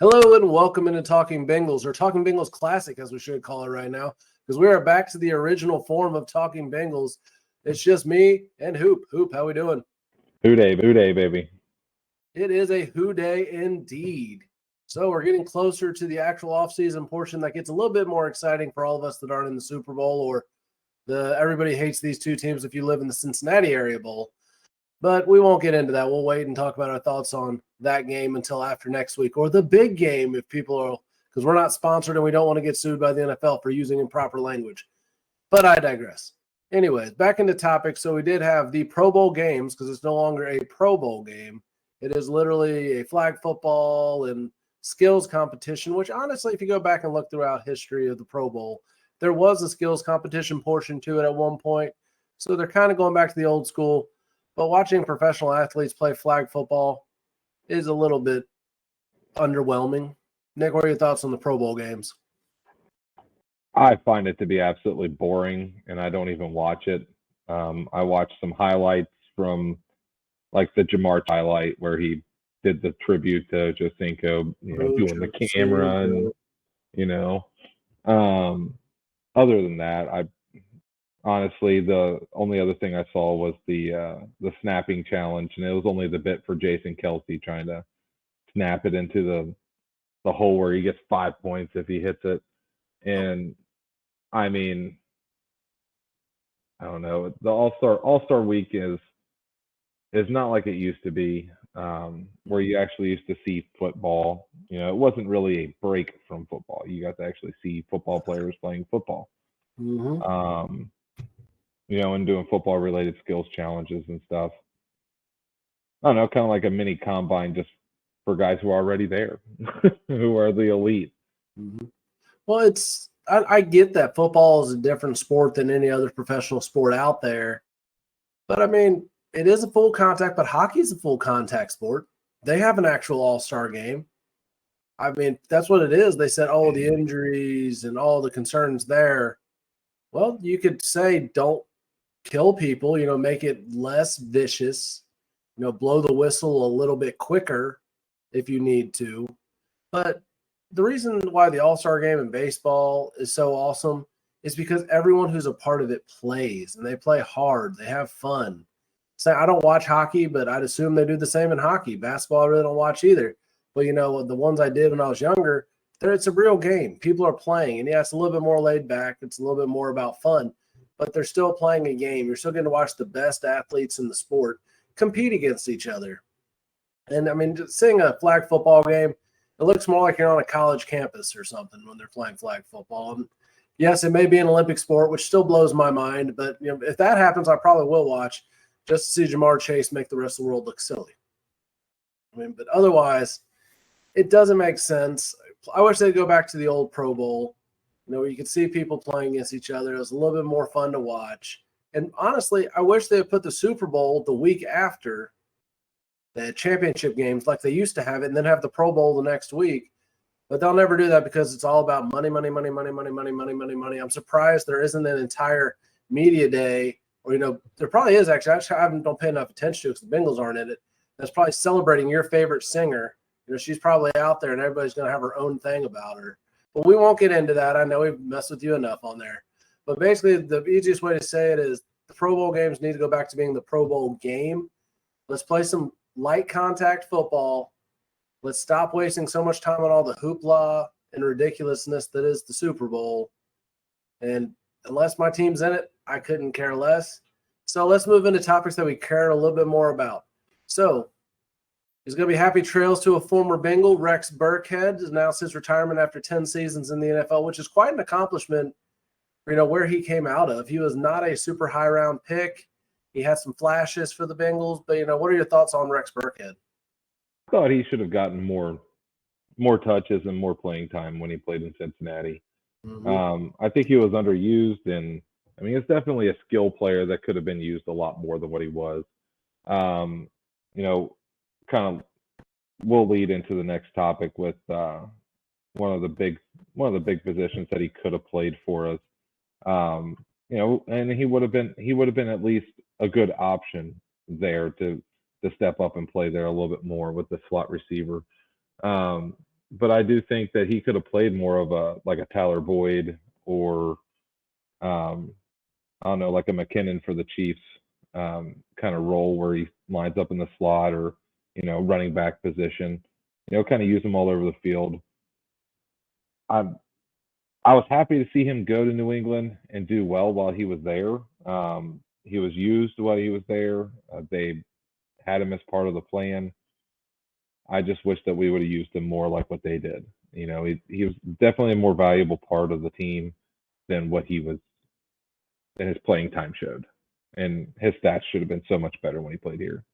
Hello and welcome into Talking Bengals, or Talking Bengals Classic, as we should call it right now, because we are back to the original form of Talking Bengals. It's just me and Hoop. Hoop, how we doing? Who Dey, baby. It is a Who Day indeed. So we're getting closer to the actual offseason portion that gets a little bit more exciting for all of us that aren't in the Super Bowl, or everybody hates these two teams if you live in the Cincinnati area bowl. But we won't get into that. We'll wait and talk about our thoughts on that game until after next week, or the big game if people are, because we're not sponsored and we don't want to get sued by the NFL for using improper language. But I digress. Anyways, back into topic. So we did have the Pro Bowl games, because it's no longer a Pro Bowl game. It is literally a flag football and skills competition, which honestly, if you go back and look throughout history of the Pro Bowl, there was a skills competition portion to it at one point. So they're kind of going back to the old school. But watching professional athletes play flag football is a little bit underwhelming. Nick, what are your thoughts on the Pro Bowl games? I find it to be absolutely boring, and I don't even watch it. I watched some highlights from, like, the Jamar highlight where he did the tribute to Josinko, doing the camera, and other than that, honestly, the only other thing I saw was the snapping challenge, and it was only the bit for Jason Kelce trying to snap it into the hole where he gets 5 points if he hits it. And I mean, I don't know. The All-Star week is not like it used to be, where you actually used to see football. It wasn't really a break from football. You got to actually see football players playing football. Mm-hmm. And doing football-related skills challenges and stuff. I don't know, kind of like a mini combine just for guys who are already there, who are the elite. Mm-hmm. Well, I get that football is a different sport than any other professional sport out there. But, I mean, it is a full contact, but hockey is a full contact sport. They have an actual all-star game. I mean, that's what it is. They said, the injuries and all the concerns there. Well, you could say don't kill people, make it less vicious, blow the whistle a little bit quicker if you need to. But the reason why the All-Star game in baseball is so awesome is because everyone who's a part of it plays, and they play hard. They have fun. So I don't watch hockey, but I'd assume they do the same in hockey. Basketball I really don't watch either. But, the ones I did when I was younger, it's a real game. People are playing. And, yeah, it's a little bit more laid back. It's a little bit more about fun. But they're still playing a game. You're still getting to watch the best athletes in the sport compete against each other. And, I mean, just seeing a flag football game, it looks more like you're on a college campus or something when they're playing flag football. And yes, it may be an Olympic sport, which still blows my mind. But, if that happens, I probably will watch just to see Jamar Chase make the rest of the world look silly. I mean, but otherwise, it doesn't make sense. I wish they'd go back to the old Pro Bowl, where you could see people playing against each other. It was a little bit more fun to watch. And honestly, I wish they had put the Super Bowl the week after the championship games like they used to have it, and then have the Pro Bowl the next week. But they'll never do that because it's all about money, money, money, money, money, money, money, money, money. I'm surprised there isn't an entire media day, or, there probably is actually. I don't pay enough attention to it because the Bengals aren't in it. That's probably celebrating your favorite singer. She's probably out there and everybody's going to have her own thing about her. But we won't get into that. I know we've messed with you enough on there. But basically, the easiest way to say it is the Pro Bowl games need to go back to being the Pro Bowl game. Let's play some light contact football. Let's stop wasting so much time on all the hoopla and ridiculousness that is the Super Bowl. And unless my team's in it, I couldn't care less. So let's move into topics that we care a little bit more about. So there's going to be happy trails to a former Bengal. Rex Burkhead has announced his retirement after 10 seasons in the NFL, which is quite an accomplishment, where he came out of. He was not a super high-round pick. He had some flashes for the Bengals. But, what are your thoughts on Rex Burkhead? I thought he should have gotten more touches and more playing time when he played in Cincinnati. Mm-hmm. I think he was underused, and, I mean, it's definitely a skill player that could have been used a lot more than what he was. Kind of we'll lead into the next topic with one of the big positions that he could have played for us. And he would have been at least a good option there to step up and play there a little bit more with the slot receiver. but I do think that he could have played more of a Tyler Boyd or I don't know, like a McKinnon for the Chiefs kind of role where he lines up in the slot or running back position. Kind of use him all over the field. I was happy to see him go to New England and do well while he was there. He was used while he was there. They had him as part of the plan. I just wish that we would have used him more like what they did. He was definitely a more valuable part of the team than what he was, than his playing time showed. And his stats should have been so much better when he played here.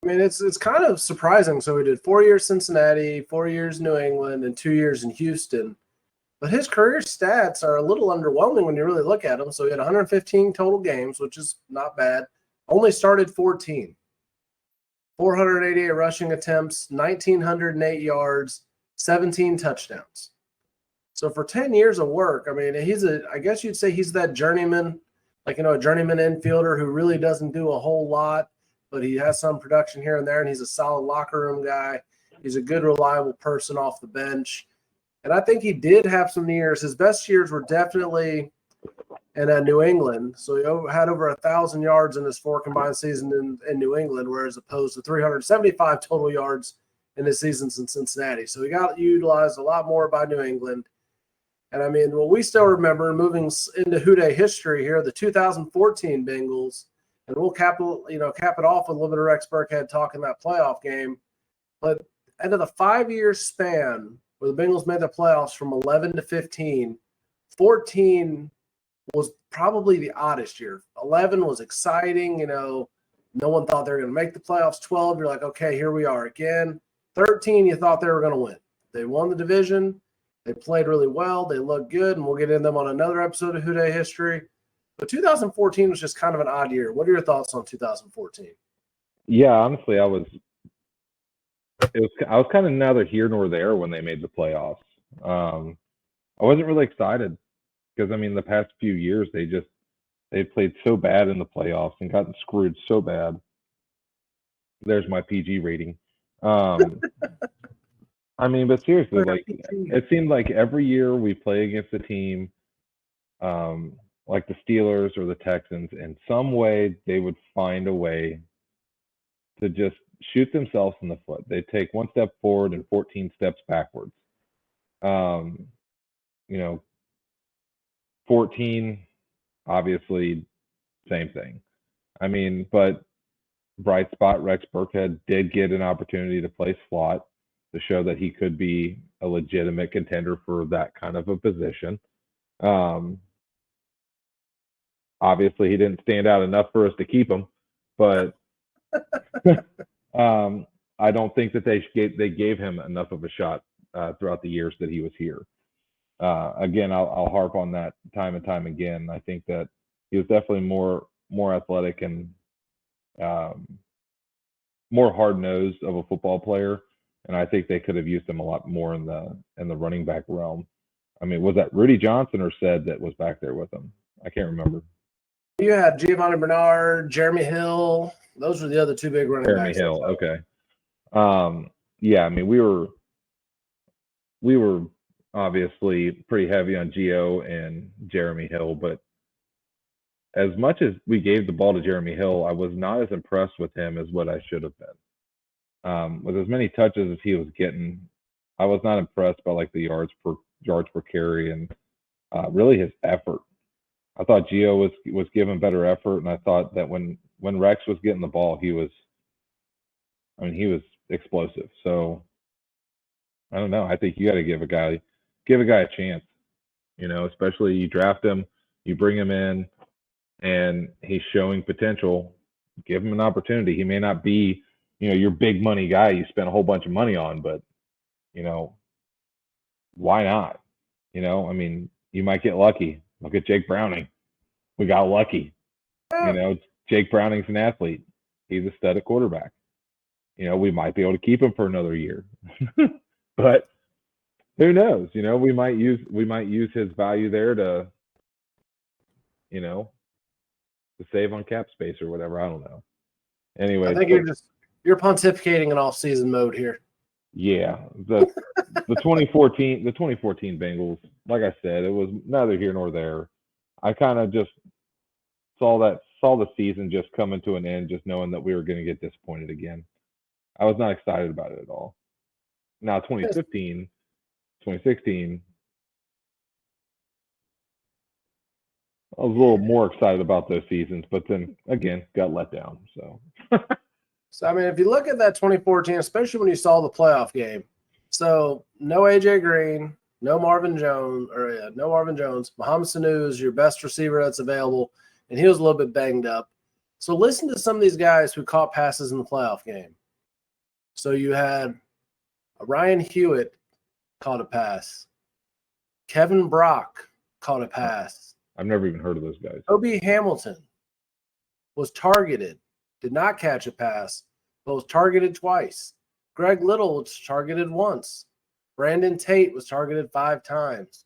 I mean, it's kind of surprising. So he did 4 years Cincinnati, 4 years New England, and 2 years in Houston. But his career stats are a little underwhelming when you really look at them. So he had 115 total games, which is not bad. Only started 14. 488 rushing attempts, 1,908 yards, 17 touchdowns. So for 10 years of work, I mean, I guess you'd say he's that journeyman, like, a journeyman infielder who really doesn't do a whole lot, but he has some production here and there, and he's a solid locker room guy. He's a good, reliable person off the bench. And I think he did have some years. His best years were definitely in New England. So he had over 1,000 yards in his 4 combined season in New England, whereas opposed to 375 total yards in his seasons in Cincinnati. So he got utilized a lot more by New England. And I mean, we still remember moving into Who Dey history here, the 2014 Bengals, and we'll cap it off with a little bit of Rex Burkhead talking that playoff game. But out of the 5-year span where the Bengals made the playoffs from 11 to 15, 14 was probably the oddest year. 11 was exciting. No one thought they were going to make the playoffs. 12, you're like, okay, here we are again. 13, you thought they were going to win. They won the division. They played really well. They looked good, and we'll get into them on another episode of Who Dey history. But 2014 was just kind of an odd year. What are your thoughts on 2014? Yeah, honestly, I was kind of neither here nor there when they made the playoffs. I wasn't really excited because, I mean, the past few years they played so bad in the playoffs and gotten screwed so bad. There's my PG rating. I mean, but seriously, like, it seemed like every year we play against a team like the Steelers or the Texans, in some way they would find a way to just shoot themselves in the foot. They take 1 step forward and 14 steps backwards. 14, obviously, same thing. I mean, but bright spot, Rex Burkhead did get an opportunity to play slot to show that he could be a legitimate contender for that kind of a position. Obviously, he didn't stand out enough for us to keep him, but I don't think that they gave him enough of a shot throughout the years that he was here. Again, I'll harp on that time and time again. I think that he was definitely more athletic and more hard-nosed of a football player, and I think they could have used him a lot more in the running back realm. I mean, was that Rudy Johnson or Said that was back there with him? I can't remember. You had Giovanni Bernard, Jeremy Hill. Those were the other 2 big running backs. Jeremy Hill, okay. Yeah, I mean, we were obviously pretty heavy on Gio and Jeremy Hill, but as much as we gave the ball to Jeremy Hill, I was not as impressed with him as what I should have been. With as many touches as he was getting, I was not impressed by like the yards per carry and really his effort. I thought Gio was giving better effort, and I thought that when Rex was getting the ball, he was explosive. So I don't know. I think you got to give a guy a chance. Especially you draft him, you bring him in, and he's showing potential. Give him an opportunity. He may not be, your big money guy you spent a whole bunch of money on, but why not? I mean, you might get lucky. Look at Jake Browning. We got lucky. Jake Browning's an athlete. He's a stud at quarterback. We might be able to keep him for another year. But who knows? We might use his value there to save on cap space or whatever. I don't know. Anyway, I think you're pontificating in off-season mode here. Yeah, the 2014 Bengals. Like I said, it was neither here nor there. I kind of just saw the season just coming to an end, just knowing that we were going to get disappointed again. I was not excited about it at all. Now 2015, 2016, I was a little more excited about those seasons, but then again, got let down. So, I mean, if you look at that 2014, especially when you saw the playoff game, so no AJ Green, no Marvin Jones, Mohamed Sanu is your best receiver that's available, and he was a little bit banged up. So listen to some of these guys who caught passes in the playoff game. So you had Ryan Hewitt caught a pass. Kevin Brock caught a pass. I've never even heard of those guys. Kobe Hamilton was targeted, did not catch a pass, but was targeted twice. Greg Little was targeted once. Brandon Tate was targeted 5 times.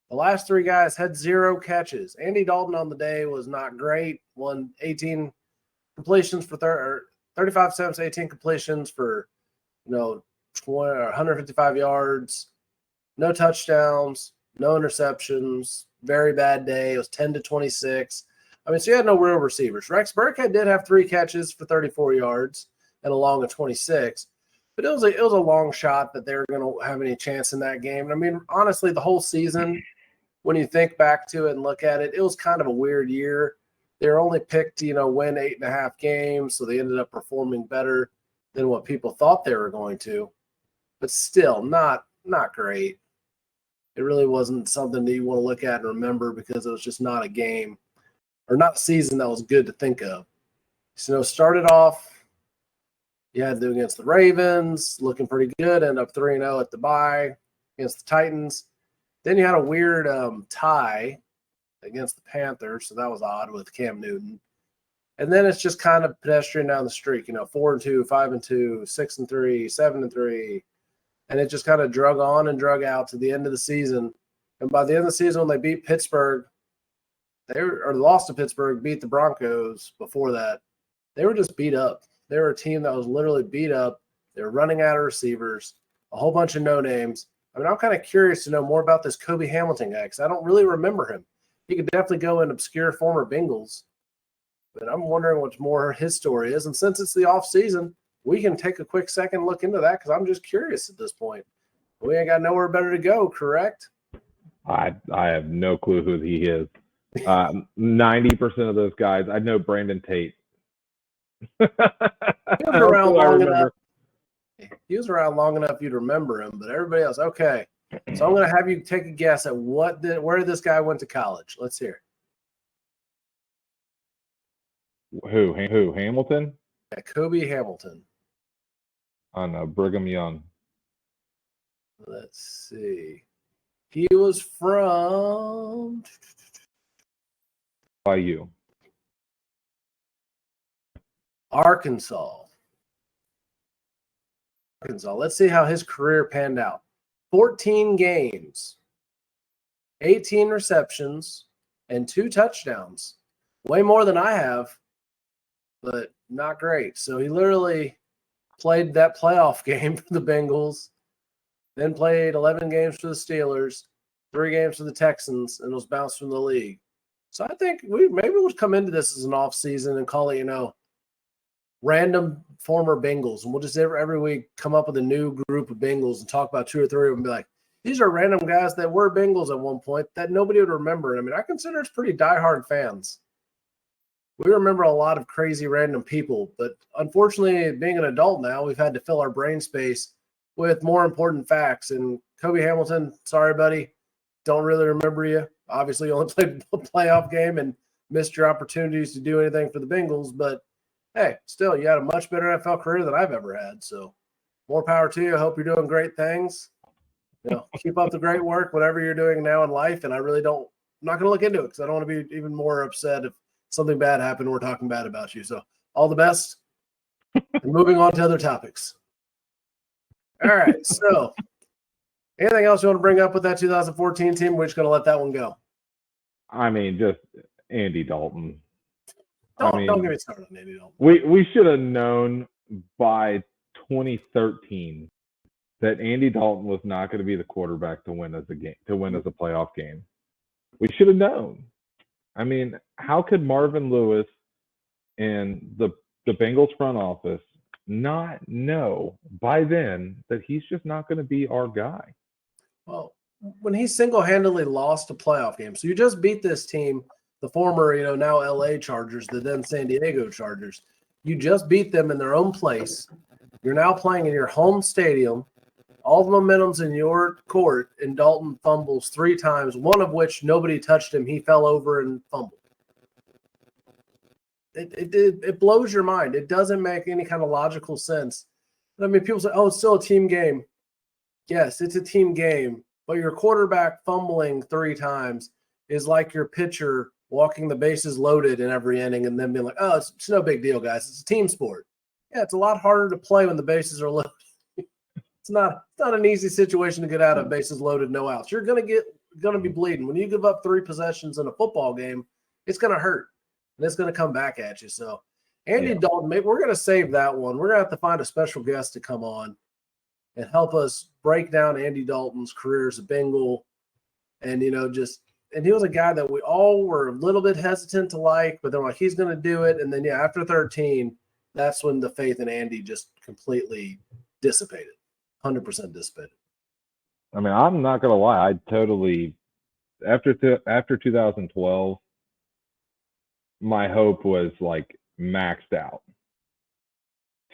The last 3 guys had 0 catches. Andy Dalton on the day was not great. Won 18 completions for 35 attempts, 18 completions for 155 yards, no touchdowns, no interceptions. Very bad day. It was 10-26. I mean, so you had no real receivers. Rex Burkhead did have 3 catches for 34 yards and a long of 26. But it was a long shot that they were going to have any chance in that game. And I mean, honestly, the whole season, when you think back to it and look at it, it was kind of a weird year. They were only picked, win 8.5 games, so they ended up performing better than what people thought they were going to. But still, not great. It really wasn't something that you want to look at and remember because it was just not a game or not a season that was good to think of. So started off, you had to do against the Ravens, looking pretty good, end up 3-0 at the bye against the Titans. Then you had a weird tie against the Panthers, so that was odd with Cam Newton. And then it's just kind of pedestrian down the streak, 4-2, 5-2, 6-3, 7-3. And it just kind of drug on and drug out to the end of the season. And by the end of the season, when they beat Pittsburgh, lost to Pittsburgh, beat the Broncos before that, they were just beat up. They were a team that was literally beat up. They were running out of receivers, a whole bunch of no-names. I mean, I'm kind of curious to know more about this Kobe Hamilton guy because I don't really remember him. He could definitely go in obscure former Bengals. But I'm wondering what more his story is. And since it's the off season, we can take a quick second look into that because I'm just curious at this point. We ain't got nowhere better to go, correct? I have no clue who he is. 90% of those guys, I know Brandon Tate. He was around long enough. He was around long enough you'd remember him, but everybody else, okay. So I'm going to have you take a guess at where this guy went to college. Let's hear. Who? Hamilton? Yeah, Kobe Hamilton. On Brigham Young. Let's see. He was from YU. Arkansas. Let's see how his career panned out. 14 games, 18 receptions, and 2 touchdowns. Way more than I have, but not great. So he literally played that playoff game for the Bengals, then played 11 games for the Steelers, 3 games for the Texans, and was bounced from the league. So I think we'll come into this as an off season and call it, random former Bengals. And we'll just every week come up with a new group of Bengals and talk about 2 or 3 of them and be like, these are random guys that were Bengals at one point that nobody would remember. I mean, I consider us pretty diehard fans. We remember a lot of crazy random people, but unfortunately, being an adult now, we've had to fill our brain space with more important facts. And Kobe Hamilton, sorry, buddy, don't really remember you. Obviously, you only played a playoff game and missed your opportunities to do anything for the Bengals, but hey, still, you had a much better NFL career than I've ever had. So more power to you. I hope you're doing great things. Keep up the great work, whatever you're doing now in life. And I'm not going to look into it because I don't want to be even more upset if something bad happened. We're talking bad about you. So all the best. And moving on to other topics. All right. So anything else you want to bring up with that 2014 team? We're just going to let that one go. I mean, just Andy Dalton. Don't get me started on Andy Dalton. We should have known by 2013 that Andy Dalton was not going to be the quarterback to win as a playoff game. We should have known. I mean, how could Marvin Lewis and the Bengals front office not know by then that he's just not going to be our guy? Well, when he single-handedly lost a playoff game, so you just beat this team, the former, now LA Chargers, the then San Diego Chargers. You just beat them in their own place. You're now playing in your home stadium. All the momentum's in your court, and Dalton fumbles 3 times, one of which nobody touched him. He fell over and fumbled. It blows your mind. It doesn't make any kind of logical sense. I mean, people say, oh, it's still a team game. Yes, it's a team game, but your quarterback fumbling 3 times is like your pitcher walking the bases loaded in every inning and then being like, oh, it's no big deal, guys. It's a team sport. Yeah, it's a lot harder to play when the bases are loaded. It's not an easy situation to get out of bases loaded, no outs. You're gonna be bleeding. When you give up 3 possessions in a football game, it's gonna hurt. And it's going to come back at you. So, Andy Dalton, we're going to save that one. We're going to have to find a special guest to come on and help us break down Andy Dalton's career as a Bengal. And, and he was a guy that we all were a little bit hesitant to like, but they're like, he's going to do it. And then, after 13, that's when the faith in Andy just completely dissipated, 100% dissipated. I mean, I'm not going to lie. I totally, after 2012, my hope was like maxed out.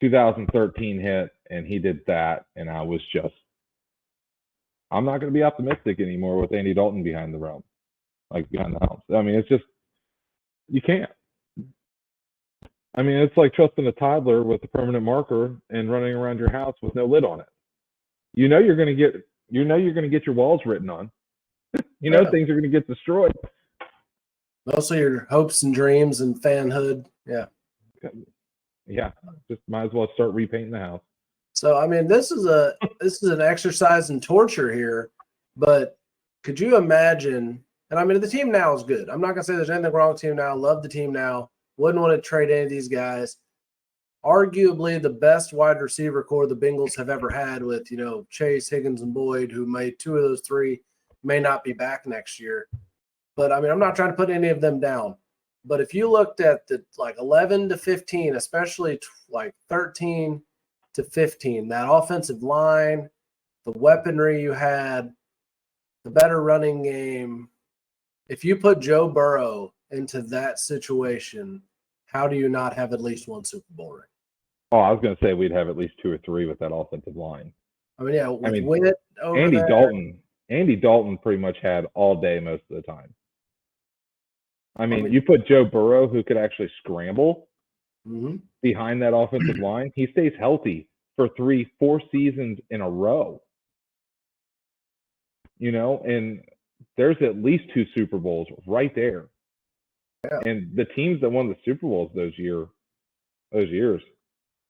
2013 hit and he did that, and I was just, I'm not going to be optimistic anymore with Andy Dalton behind the realm, like behind the house. I mean, it's just, you can't. I mean, it's like trusting a toddler with a permanent marker and running around your house with no lid on it. You're going to get your walls written on. Things are going to get destroyed. Mostly your hopes and dreams and fanhood. Yeah. Yeah. Just might as well start repainting the house. So, I mean, this is an exercise in torture here, but could you imagine, and I mean, the team now is good. I'm not going to say there's anything wrong with the team now. Love the team now. Wouldn't want to trade any of these guys. Arguably the best wide receiver core the Bengals have ever had with, Chase, Higgins, and Boyd, who 2 of those 3 may not be back next year. But, I mean, I'm not trying to put any of them down. But if you looked at the 11 to 15, especially 13 to 15, that offensive line, the weaponry you had, the better running game, if you put Joe Burrow into that situation, how do you not have at least 1 Super Bowl ring? Oh, I was going to say we'd have at least 2 or 3 with that offensive line. I mean, Witt over Andy there. Andy Dalton pretty much had all day most of the time. I mean, you put Joe Burrow, who could actually scramble behind that offensive line. He stays healthy for 4 seasons in a row. And there's at least 2 Super Bowls right there. Yeah. And the teams that won the Super Bowls those years,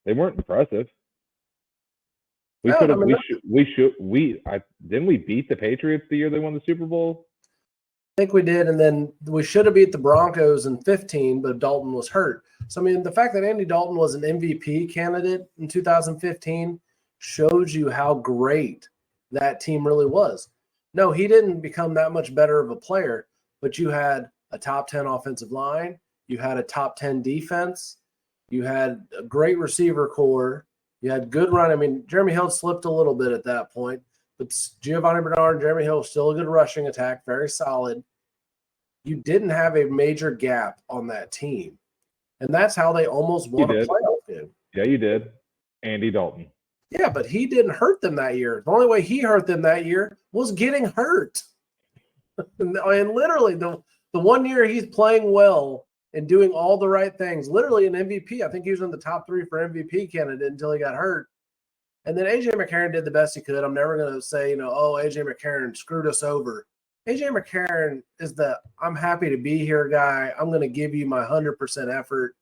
they weren't impressive. Didn't we beat the Patriots the year they won the Super Bowl? I think we did, and then we should have beat the Broncos in 15, but Dalton was hurt. So, I mean, the fact that Andy Dalton was an MVP candidate in 2015 shows you how great that team really was. No, he didn't become that much better of a player, but you had a top 10 offensive line, you had a top 10 defense, you had a great receiver core, you had good run. I mean, Jeremy Hill slipped a little bit at that point. But Giovanni Bernard and Jeremy Hill still a good rushing attack, very solid. You didn't have a major gap on that team. And that's how they almost won a playoff game. Yeah, you did. Andy Dalton. Yeah, but he didn't hurt them that year. The only way he hurt them that year was getting hurt. And literally, the 1 year he's playing well and doing all the right things, literally an MVP. I think he was in the top 3 for MVP candidate until he got hurt. And then A.J. McCarron did the best he could. I'm never going to say, A.J. McCarron screwed us over. A.J. McCarron is the I'm happy to be here guy. I'm going to give you my 100% effort.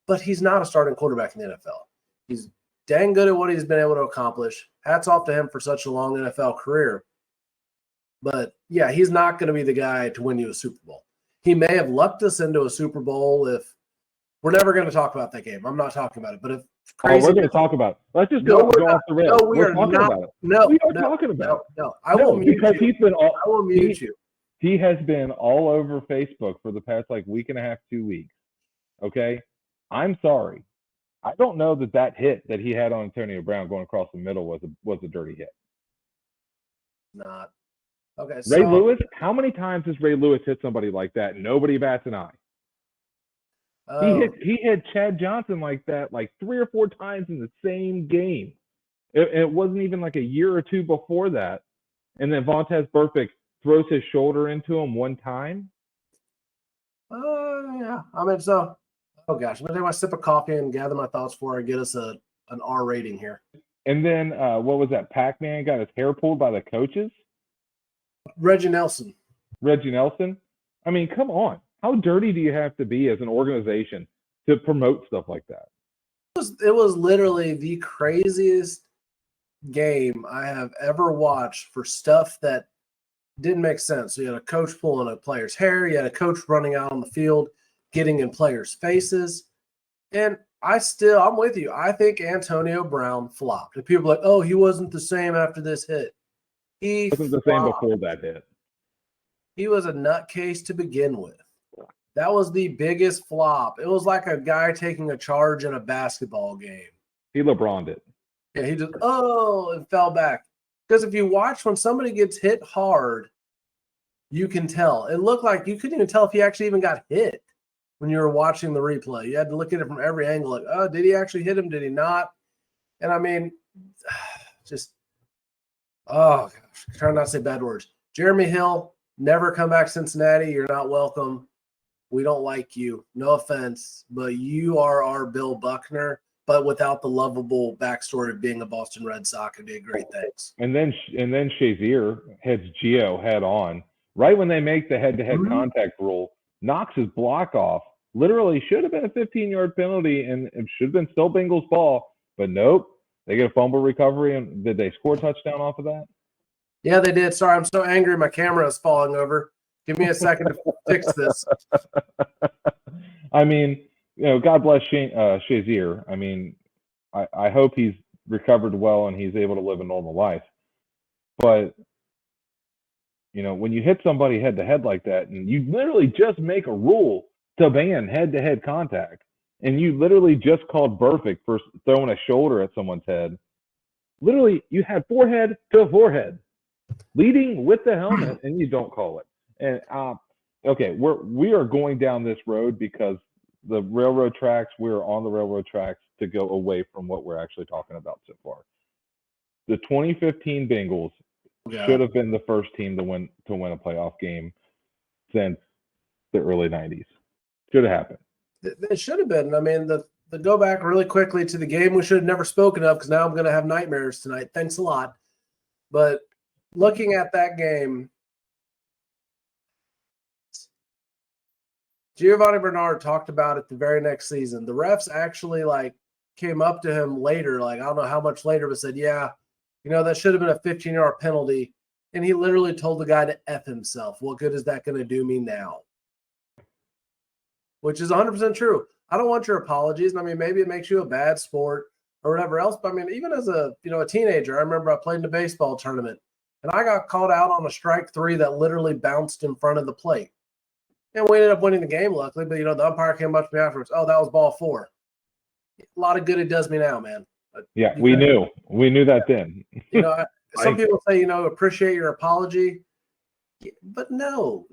But he's not a starting quarterback in the NFL. He's dang good at what he's been able to accomplish. Hats off to him for such a long NFL career. But, yeah, he's not going to be the guy to win you a Super Bowl. He may have lucked us into a Super Bowl if – we're never going to talk about that game. I'm not talking about it. But if crazy. we're going to talk about it. Let's just No, go we're off the rails. No, we we're are talking not. about it. No, we are no, talking about it. no. I will mute because you. he's been all. I will mute you. He has been all over Facebook for the past like week and a half, 2 weeks. Okay, I'm sorry. I don't know that hit that he had on Antonio Brown going across the middle was a dirty hit. Not okay. Ray Lewis, how many times has Ray Lewis hit somebody like that? Nobody bats an eye. He hit Chad Johnson like that like 3 or 4 times in the same game. It wasn't even like a year or two before that. And then Vontaze Burfict throws his shoulder into him one time. Yeah. I mean, so, oh gosh, I'm going to take my sip of coffee and gather my thoughts before I get us an R rating here. And then, what was that? Pac-Man got his hair pulled by the coaches? Reggie Nelson. I mean, come on. How dirty do you have to be as an organization to promote stuff like that? It was literally the craziest game I have ever watched for stuff that didn't make sense. So you had a coach pulling a player's hair. You had a coach running out on the field, getting in players' faces. And I'm with you. I think Antonio Brown flopped. And people are like, oh, he wasn't the same after this hit. He wasn't the same before that hit. He was a nutcase to begin with. That was the biggest flop. It was like a guy taking a charge in a basketball game. He LeBron'd it. Yeah, he just, and fell back. Because if you watch when somebody gets hit hard, you can tell. It looked like you couldn't even tell if he actually even got hit when you were watching the replay. You had to look at it from every angle. Like, oh, did he actually hit him? Did he not? And I mean, oh gosh, trying not to say bad words. Jeremy Hill, never come back Cincinnati. You're not welcome. We don't like you. No offense, but you are our Bill Buckner, but without the lovable backstory of being a Boston Red Sox and doing great things. And then Shazier heads Gio head on. Right when they make the head-to-head contact rule, knocks his block off. Literally should have been a 15-yard penalty, and it should have been still Bengals ball. But nope, they get a fumble recovery. And did they score a touchdown off of that? Yeah, they did. Sorry, I'm so angry. My camera is falling over. Give me a second to fix this. I mean, God bless Shazier. I mean, I hope he's recovered well and he's able to live a normal life. But, when you hit somebody head-to-head like that, and you literally just make a rule to ban head-to-head contact, and you literally just called Burfict for throwing a shoulder at someone's head, literally you had forehead to forehead, leading with the helmet, and you don't call it. And okay, we are going down this road because the railroad tracks. We're on the railroad tracks to go away from what we're actually talking about so far. The 2015 Bengals should have been the first team to win a playoff game since the early 90s. Should have happened. It should have been. I mean, the go back really quickly to the game we should have never spoken of because now I'm going to have nightmares tonight. Thanks a lot. But looking at that game, Giovanni Bernard talked about it the very next season. The refs actually came up to him later, I don't know how much later, but said, yeah, that should have been a 15-yard penalty. And he literally told the guy to F himself. What good is that going to do me now? Which is 100% true. I don't want your apologies. I mean, maybe it makes you a bad sport or whatever else. But I mean, even as a teenager, I remember I played in a baseball tournament and I got called out on a strike 3 that literally bounced in front of the plate. And we ended up winning the game, luckily. But, the umpire came up to me afterwards. Oh, that was ball 4. A lot of good it does me now, man. Yeah, we knew. We knew that then. Some people say, appreciate your apology. But no,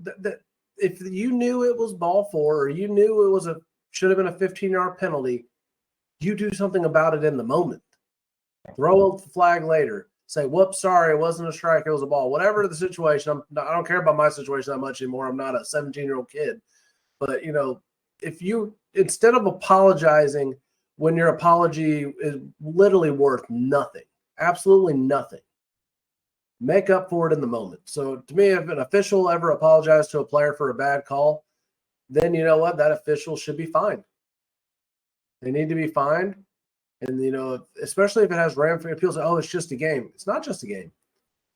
if you knew it was ball 4 or you knew it should have been a 15-yard penalty, you do something about it in the moment. Throw a flag later. Say, whoops, sorry, it wasn't a strike, it was a ball. Whatever the situation, I don't care about my situation that much anymore. I'm not a 17-year-old kid. But, if you, instead of apologizing when your apology is literally worth nothing, absolutely nothing, make up for it in the moment. So to me, if an official ever apologized to a player for a bad call, then you know what? That official should be fined. They need to be fined. And, especially if it has ramifications, people say, oh, it's just a game. It's not just a game.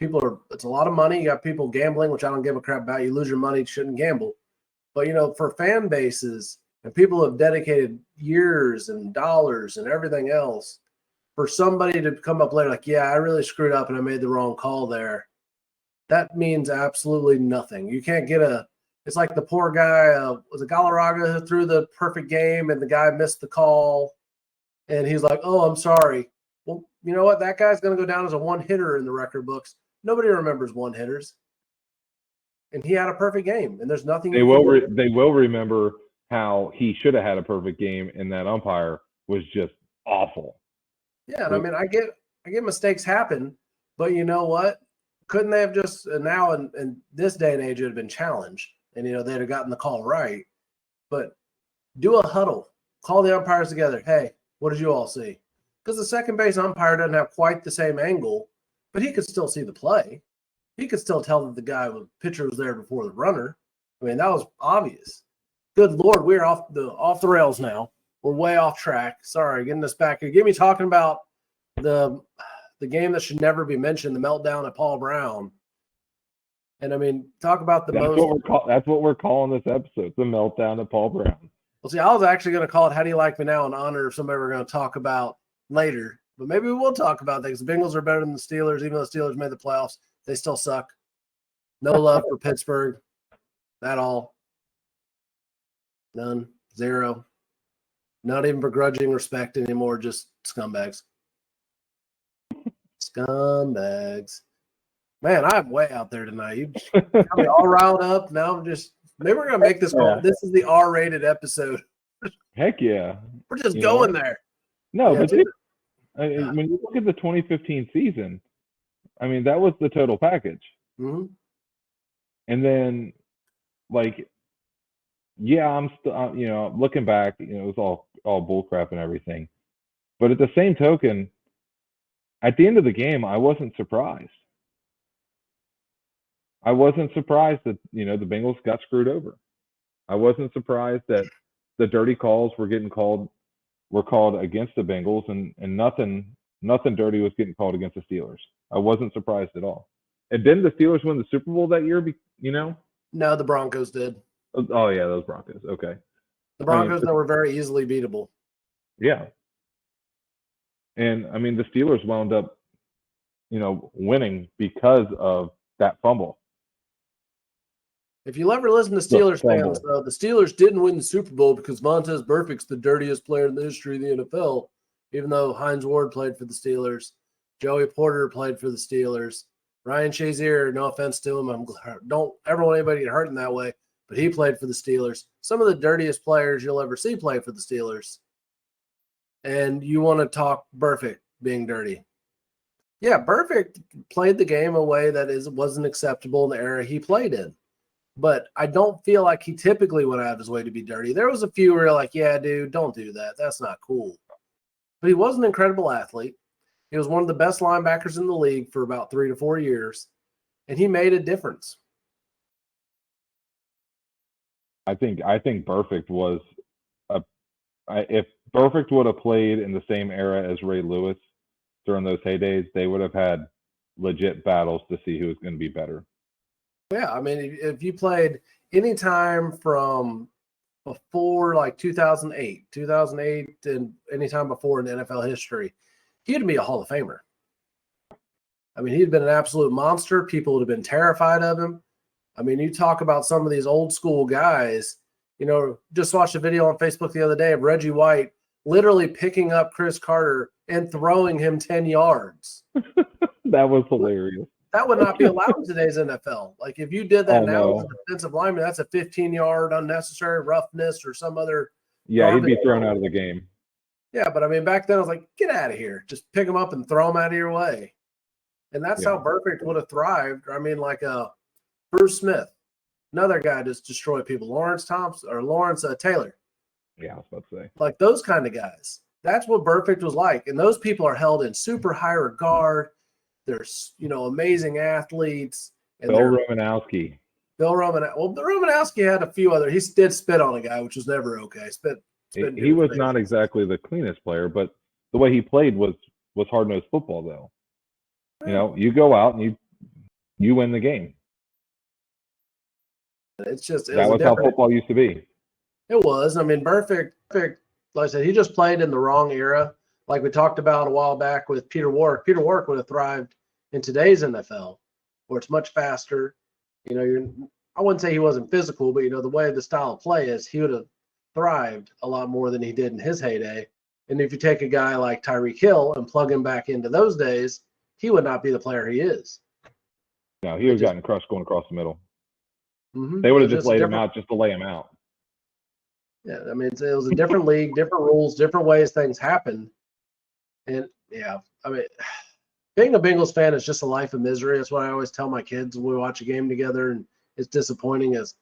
It's a lot of money. You got people gambling, which I don't give a crap about. You lose your money, you shouldn't gamble. But, for fan bases, And people have dedicated years and dollars and everything else for somebody to come up later like, yeah, I really screwed up and I made the wrong call there. That means absolutely nothing. You can't get it's like the poor guy, was it Galarraga who threw the perfect game and the guy missed the call and he's like, oh, I'm sorry. Well, you know what? That guy's going to go down as a one-hitter in the record books. Nobody remembers one-hitters. And he had a perfect game, and there's nothing. They will remember how he should have had a perfect game, and that umpire was just awful. Yeah, and I mean, I get mistakes happen, but you know what? Couldn't they have just now in this day and age it would have been challenged, and they'd have gotten the call right. But do a huddle, call the umpires together. Hey, what did you all see? Because the second base umpire doesn't have quite the same angle, but he could still see the play. He could still tell that the pitcher was there before the runner. I mean, that was obvious. Good Lord, we're off the rails now. We're way off track. Sorry, getting us back here. Get me talking about the game that should never be mentioned, the meltdown at Paul Brown. And I mean, talk about that's what we're calling this episode, the meltdown at Paul Brown. Well, see, I was actually going to call it "How Do You Like Me Now" in honor of somebody we're going to talk about later. But maybe we will talk about things. The Bengals are better than the Steelers, even though the Steelers made the playoffs. They still suck. No love for Pittsburgh at all. None. Zero. Not even begrudging respect anymore. Just scumbags. Scumbags. Man, I'm way out there tonight. You got me all riled up. Now I'm just maybe we're gonna make this call. This is the R-rated episode. Heck yeah. We're just going there. No, yeah, but when you look at the 2015 season, I mean, that was the total package. Mm-hmm. And then, I'm still, looking back, it was all bullcrap and everything. But at the same token, at the end of the game, I wasn't surprised. I wasn't surprised that, the Bengals got screwed over. I wasn't surprised that the dirty calls were called against the Bengals and nothing dirty was getting called against the Steelers. I wasn't surprised at all. And didn't the Steelers win the Super Bowl that year? No, the Broncos did. Oh yeah, those Broncos. Okay. The Broncos that were very easily beatable. Yeah. And I mean, the Steelers wound up, winning because of that fumble. If you ever listen to Steelers fans, though, the Steelers didn't win the Super Bowl because Montez Burfict's the dirtiest player in the history of the NFL, even though Hines Ward played for the Steelers. Joey Porter played for the Steelers. Ryan Shazier, no offense to him, don't ever want anybody to get hurt in that way, but he played for the Steelers. Some of the dirtiest players you'll ever see play for the Steelers. And you want to talk Burfict being dirty. Yeah, Burfict played the game a way that wasn't acceptable in the era he played in. But I don't feel like he typically went out of his way to be dirty. There was a few where you're like, yeah, dude, don't do that. That's not cool. But he was an incredible athlete. He was one of the best linebackers in the league for about 3 to 4 years, and he made a difference. I think Burfict was if Burfict would have played in the same era as Ray Lewis during those heydays, they would have had legit battles to see who was going to be better. Yeah, I mean, if you played any time from before 2008, and any time before in NFL history, he'd be a Hall of Famer. I mean, he'd been an absolute monster. People would have been terrified of him. I mean, you talk about some of these old school guys, just watched a video on Facebook the other day of Reggie White literally picking up Chris Carter and throwing him 10 yards. That was hilarious. That would not be allowed in today's NFL. Like, if you did that now as a defensive lineman, that's a 15-yard unnecessary roughness or some other. Yeah, he'd be thrown out of the game. Yeah, but I mean, back then I was like, get out of here. Just pick him up and throw him out of your way. And that's how Burfict would have thrived. I mean, like Bruce Smith, another guy just destroyed people. Lawrence Taylor. Yeah, I was about to say. Like those kind of guys. That's what Burfict was like. And those people are held in super high regard. They're, amazing athletes. And Bill Romanowski. Bill Romanowski had a few other. He did spit on a guy, which was never okay. He was not exactly the cleanest player, but the way he played was hard-nosed football, though. You go out and you win the game. It's just that was how football used to be. It was. I mean, perfect. Like I said, he just played in the wrong era. Like we talked about a while back with Peter Warrick. Peter Warrick would have thrived in today's NFL, where it's much faster. I wouldn't say he wasn't physical, but the way the style of play is, he would have thrived a lot more than he did in his heyday. And if you take a guy like Tyreek Hill and plug him back into those days, he would not be the player he is. No, he would have gotten crushed going across the middle. Mm-hmm. They would have just laid him out just to lay him out. Yeah, I mean, it was a different league, different rules, different ways things happen. And, yeah, I mean, being a Bengals fan is just a life of misery. That's what I always tell my kids when we watch a game together and it's disappointing is,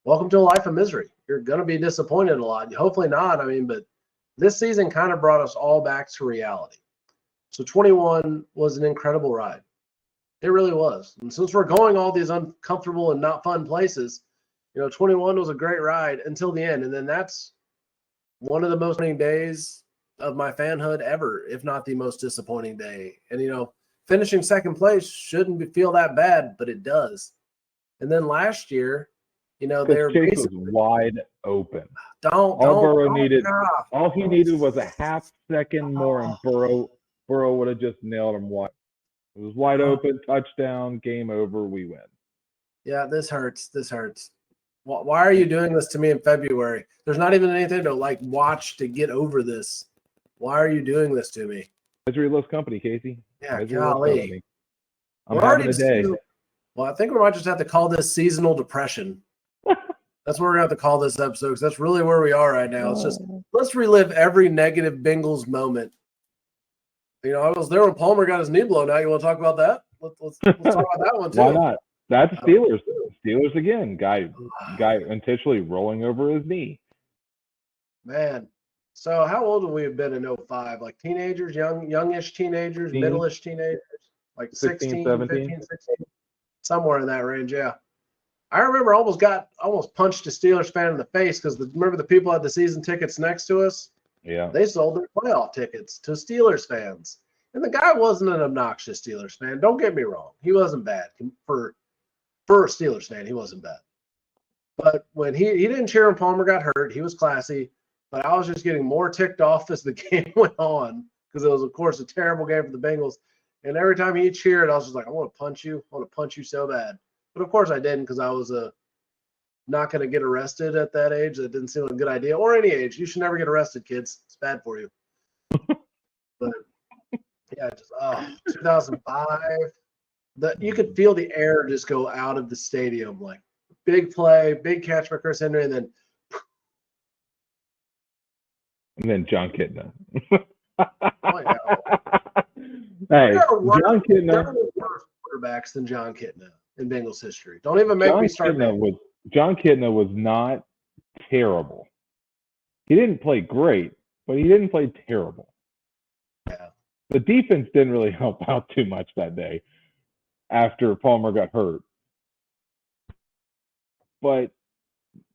welcome to a life of misery. You're going to be disappointed a lot. Hopefully not. I mean, but this season kind of brought us all back to reality. So 21 was an incredible ride. It really was. And since we're going all these uncomfortable and not fun places, 21 was a great ride until the end. And then that's one of the most disappointing days of my fanhood ever, if not the most disappointing day. And, finishing second place shouldn't feel that bad, but it does. And then last year, they were Chase was wide open. All he needed was a half second more, and Burrow would have just nailed him wide. It was wide open, touchdown, game over, we win. Yeah, this hurts. Why are you doing this to me in February? There's not even anything to watch to get over this. Why are you doing this to me? Misery loves company, Casey. Yeah, Misery golly. I'm having a day. Well, I think we might just have to call this seasonal depression. That's what we're going to have to call this episode, because that's really where we are right now. Let's relive every negative Bengals moment. I was there when Palmer got his knee blown out. You want to talk about that? Let's talk about that one too. Why not? That's Steelers. Steelers again. Guy intentionally rolling over his knee. Man. So how old would we have been in 05? Like teenagers, youngish teenagers, middle-ish teenagers? Like 16, 17. 15, 16? Somewhere in that range, yeah. I remember I almost punched a Steelers fan in the face because remember the people at the season tickets next to us? Yeah. They sold their playoff tickets to Steelers fans. And the guy wasn't an obnoxious Steelers fan. Don't get me wrong. He wasn't bad. For a Steelers fan, he wasn't bad. But when he didn't cheer when Palmer got hurt, he was classy. But I was just getting more ticked off as the game went on, because it was, of course, a terrible game for the Bengals. And every time he cheered, I was just like, I want to punch you. I want to punch you so bad. But, of course, I didn't, because I was not going to get arrested at that age. That didn't seem like a good idea. Or any age. You should never get arrested, kids. It's bad for you. But, yeah, 2005. You could feel the air just go out of the stadium. Like, big play, big catch by Chris Henry, and then John Kitna. Oh, yeah. Hey, John Kitna. There were worse quarterbacks than John Kitna in Bengals history. Don't even make me start. John Kitna was not terrible. He didn't play great, but he didn't play terrible. Yeah. The defense didn't really help out too much that day after Palmer got hurt. But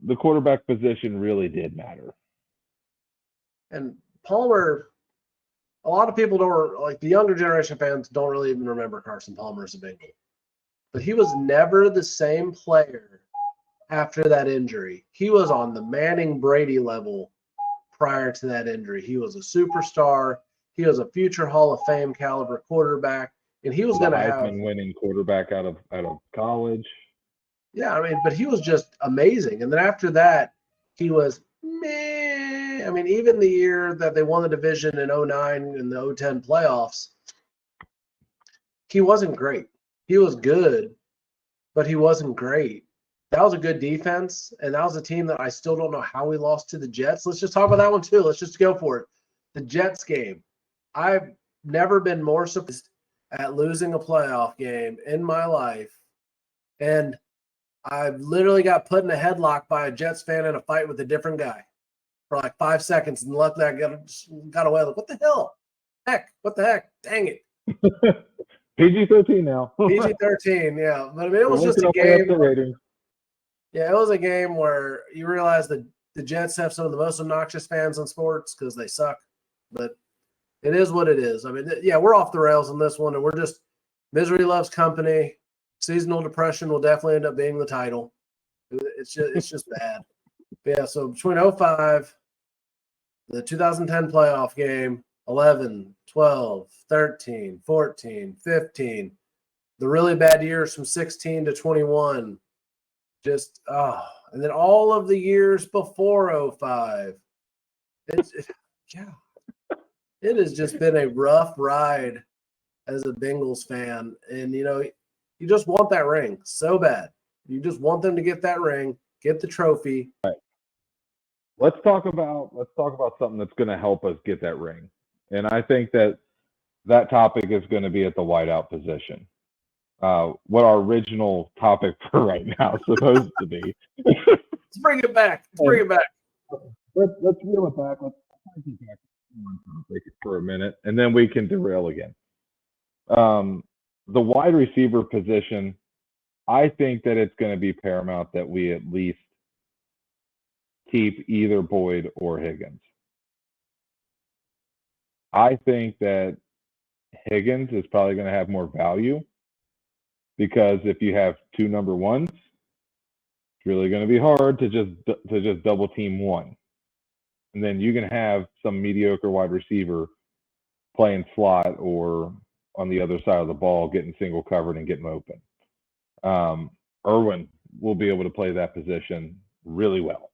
the quarterback position really did matter. And Palmer, a lot of people don't, like the younger generation fans, don't really even remember Carson Palmer as a Bengal. But he was never the same player after that injury. He was on the Manning Brady level prior to that injury. He was a superstar. He was a future Hall of Fame caliber quarterback, and he was going to have winning quarterback out of college. Yeah, I mean, but he was just amazing. And then after that, he was meh. I mean, even the year that they won the division in 09 and the 010 playoffs, he wasn't great. He was good, but he wasn't great. That was a good defense, and that was a team that I still don't know how we lost to the Jets. Let's just talk about that one too. Let's just go for it. The Jets game. I've never been more surprised at losing a playoff game in my life. And I literally got put in a headlock by a Jets fan in a fight with a different guy for like 5 seconds, and luckily I got away. Like, what the hell? What the heck? Dang it. PG-13 now. PG-13, yeah. But I mean, it was just a game. Yeah, it was a game where you realize that the Jets have some of the most obnoxious fans in sports because they suck. But it is what it is. I mean, yeah, we're off the rails on this one, and we're just misery loves company. Seasonal depression will definitely end up being the title. It's just bad. But yeah, so between 05, the 2010 playoff game, 11, 12, 13, 14, 15, the really bad years from 16 to 21, and then all of the years before 05. It has just been a rough ride as a Bengals fan. And, you just want that ring so bad. You just want them to get that ring, get the trophy. Right. Let's talk about something that's going to help us get that ring. And I think that topic is going to be at the wideout position. What our original topic for right now is supposed to be. Let's bring it back. Let's reel it back. Let's get back to one topic for a minute, and then we can derail again. The wide receiver position, I think that it's going to be paramount that we at least keep either Boyd or Higgins. I think that Higgins is probably going to have more value because if you have two number ones, it's really going to be hard to just double team one. And then you can have some mediocre wide receiver playing slot or on the other side of the ball, getting single covered and getting open. Irwin will be able to play that position really well.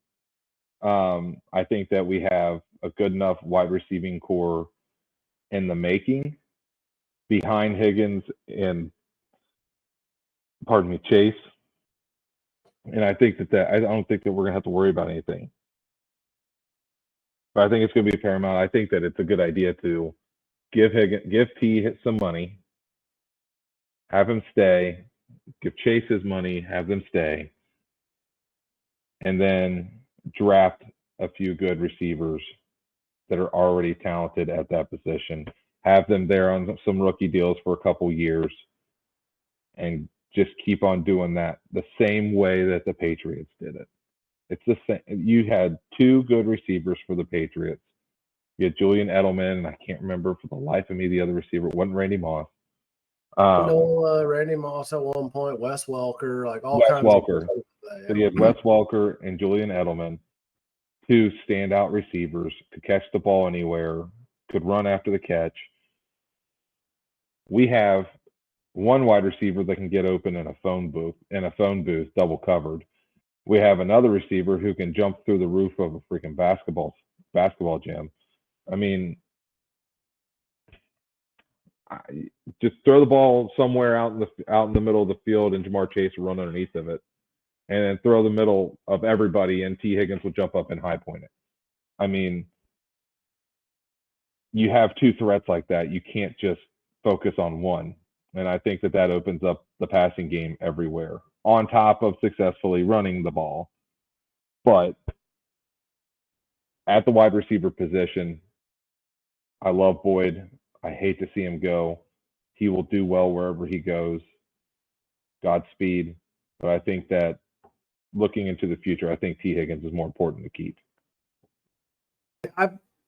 I think that we have a good enough wide receiving core in the making behind Higgins and, Chase. And I think that I don't think that we're going to have to worry about anything. But I think it's going to be paramount. I think that it's a good idea to give T some money, have him stay, give Chase his money, have them stay, and then draft a few good receivers that are already talented at that position, have them there on some rookie deals for a couple years, and just keep on doing that the same way that the Patriots did it. It's the same. You had two good receivers for the Patriots. You had Julian Edelman, and I can't remember for the life of me the other receiver. It wasn't Randy Moss. Randy Moss at one point, Wes Welker, like all kinds of stuff. So you had Wes Welker and Julian Edelman, two standout receivers, could catch the ball anywhere, could run after the catch. We have one wide receiver that can get open in a phone booth, double covered. We have another receiver who can jump through the roof of a freaking basketball gym. I mean, just throw the ball somewhere out in the middle of the field, and Jamar Chase will run underneath of it, and then throw the middle of everybody, and T. Higgins will jump up and high point it. I mean, you have two threats like that. You can't just focus on one, and I think that opens up the passing game everywhere, on top of successfully running the ball. But at the wide receiver position, I love Boyd. I hate to see him go. He will do well wherever he goes. Godspeed. But I think that looking into the future, I think T. Higgins is more important to keep.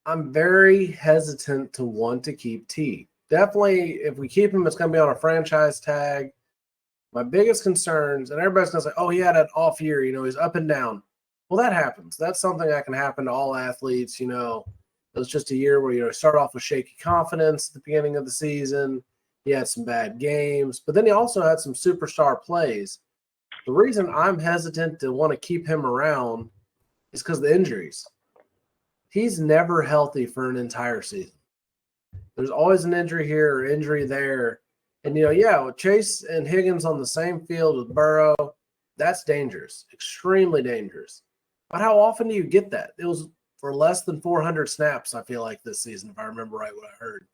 I'm very hesitant to want to keep T. Definitely, if we keep him, it's going to be on a franchise tag. My biggest concerns, and everybody's going to say, oh, he had an off year, he's up and down. Well, that happens. That's something that can happen to all athletes, It was just a year where, start off with shaky confidence at the beginning of the season. He had some bad games, but then he also had some superstar plays. The reason I'm hesitant to want to keep him around is because of the injuries. He's never healthy for an entire season. There's always an injury here or injury there. And, with Chase and Higgins on the same field with Burrow, that's dangerous, extremely dangerous. But how often do you get that? It was for less than 400 snaps, I feel like, this season, if I remember right what I heard.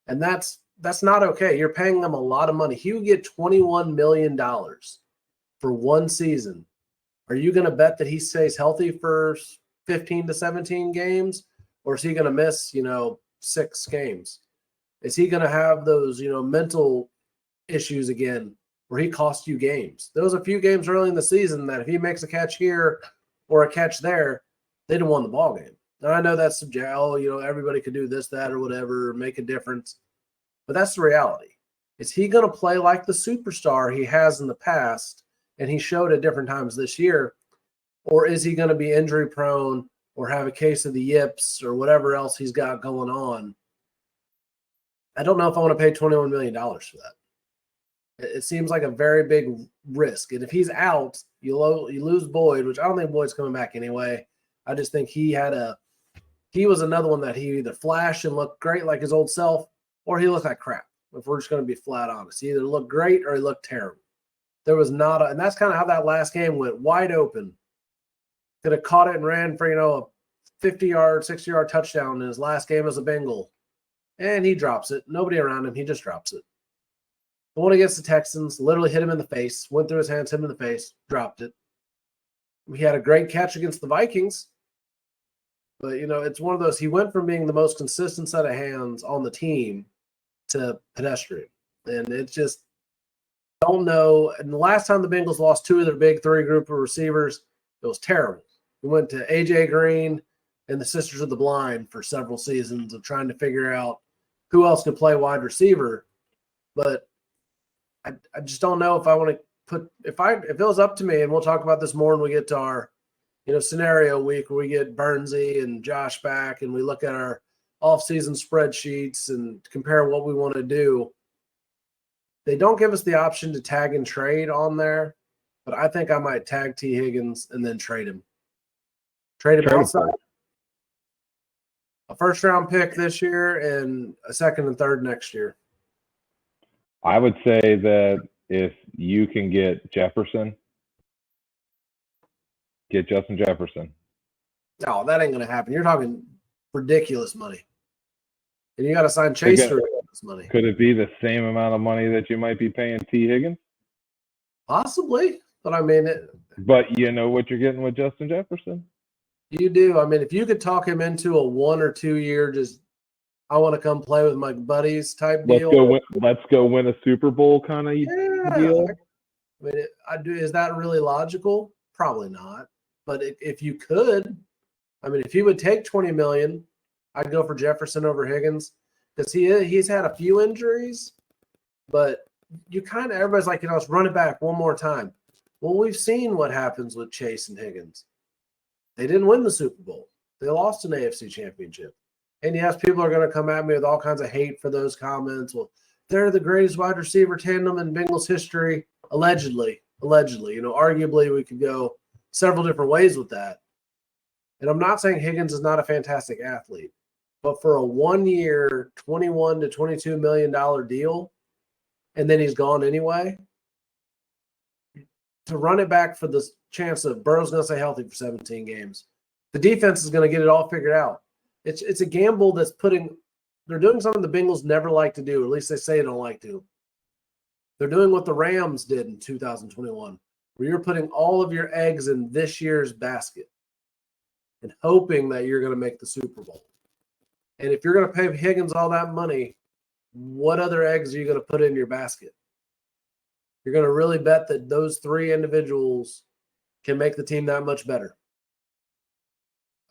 And that's not okay. You're paying them a lot of money. He would get $21 million for one season. Are you going to bet that he stays healthy for 15 to 17 games? Or is he going to miss, 6 games? Is he going to have those, mental issues again where he costs you games? There was a few games early in the season that if he makes a catch here or a catch there, they'd have won the ball game. And I know that's subjective. Everybody could do this, that, or whatever, make a difference. But that's the reality. Is he going to play like the superstar he has in the past, and he showed at different times this year? or is he going to be injury prone or have a case of the yips or whatever else he's got going on? I don't know if I want to pay $21 million for that. It seems like a very big risk. And if he's out, you lose Boyd, which I don't think Boyd's coming back anyway. I just think he was another one that he either flashed and looked great like his old self, or he looked like crap. If we're just going to be flat honest, he either looked great or he looked terrible. There was not and that's kind of how that last game went, wide open. Could have caught it and ran for, a 50-yard, 60-yard touchdown in his last game as a Bengal. And he drops it. Nobody around him. He just drops it. The one against the Texans literally hit him in the face, went through his hands, hit him in the face, dropped it. He had a great catch against the Vikings. But, it's one of those, he went from being the most consistent set of hands on the team to pedestrian. And it's just, don't know. And the last time the Bengals lost two of their big three group of receivers, it was terrible. We went to A.J. Green and the Sisters of the Blind for several seasons of trying to figure out who else could play wide receiver. But I just don't know if I want to put – if it was up to me, and we'll talk about this more when we get to our scenario week where we get Burnsy and Josh back and we look at our off-season spreadsheets and compare what we want to do. They don't give us the option to tag and trade on there, but I think I might tag T. Higgins and then trade him. Trade him outside. A first-round pick this year and a second and third next year. I would say that if you can get Jefferson, get Justin Jefferson. No, that ain't going to happen. You're talking ridiculous money. And you got to sign Chase for ridiculous money. Could it be the same amount of money that you might be paying T. Higgins? Possibly. But I mean But you know what you're getting with Justin Jefferson? You do. I mean, if you could talk him into a 1 or 2 year, just I want to come play with my buddies type deal. Let's go win a Super Bowl kind of deal. I mean, is that really logical? Probably not. But if you could, I mean, if he would take $20 million, I'd go for Jefferson over Higgins because he's had a few injuries, but everybody's like, let's run it back one more time. Well, we've seen what happens with Chase and Higgins. They didn't win the Super Bowl. They lost an AFC championship. And yes, people are going to come at me with all kinds of hate for those comments. Well, they're the greatest wide receiver tandem in Bengals history, allegedly. Arguably we could go several different ways with that. And I'm not saying Higgins is not a fantastic athlete, but for a 1 year, $21 to $22 million deal, and then he's gone anyway, to run it back for the chance of Burrow's going to stay healthy for 17 games. The defense is going to get it all figured out. It's a gamble that's they're doing something the Bengals never like to do, or at least they say they don't like to. They're doing what the Rams did in 2021, where you're putting all of your eggs in this year's basket and hoping that you're going to make the Super Bowl. And if you're going to pay Higgins all that money, what other eggs are you going to put in your basket? You're going to really bet that those three individuals can make the team that much better.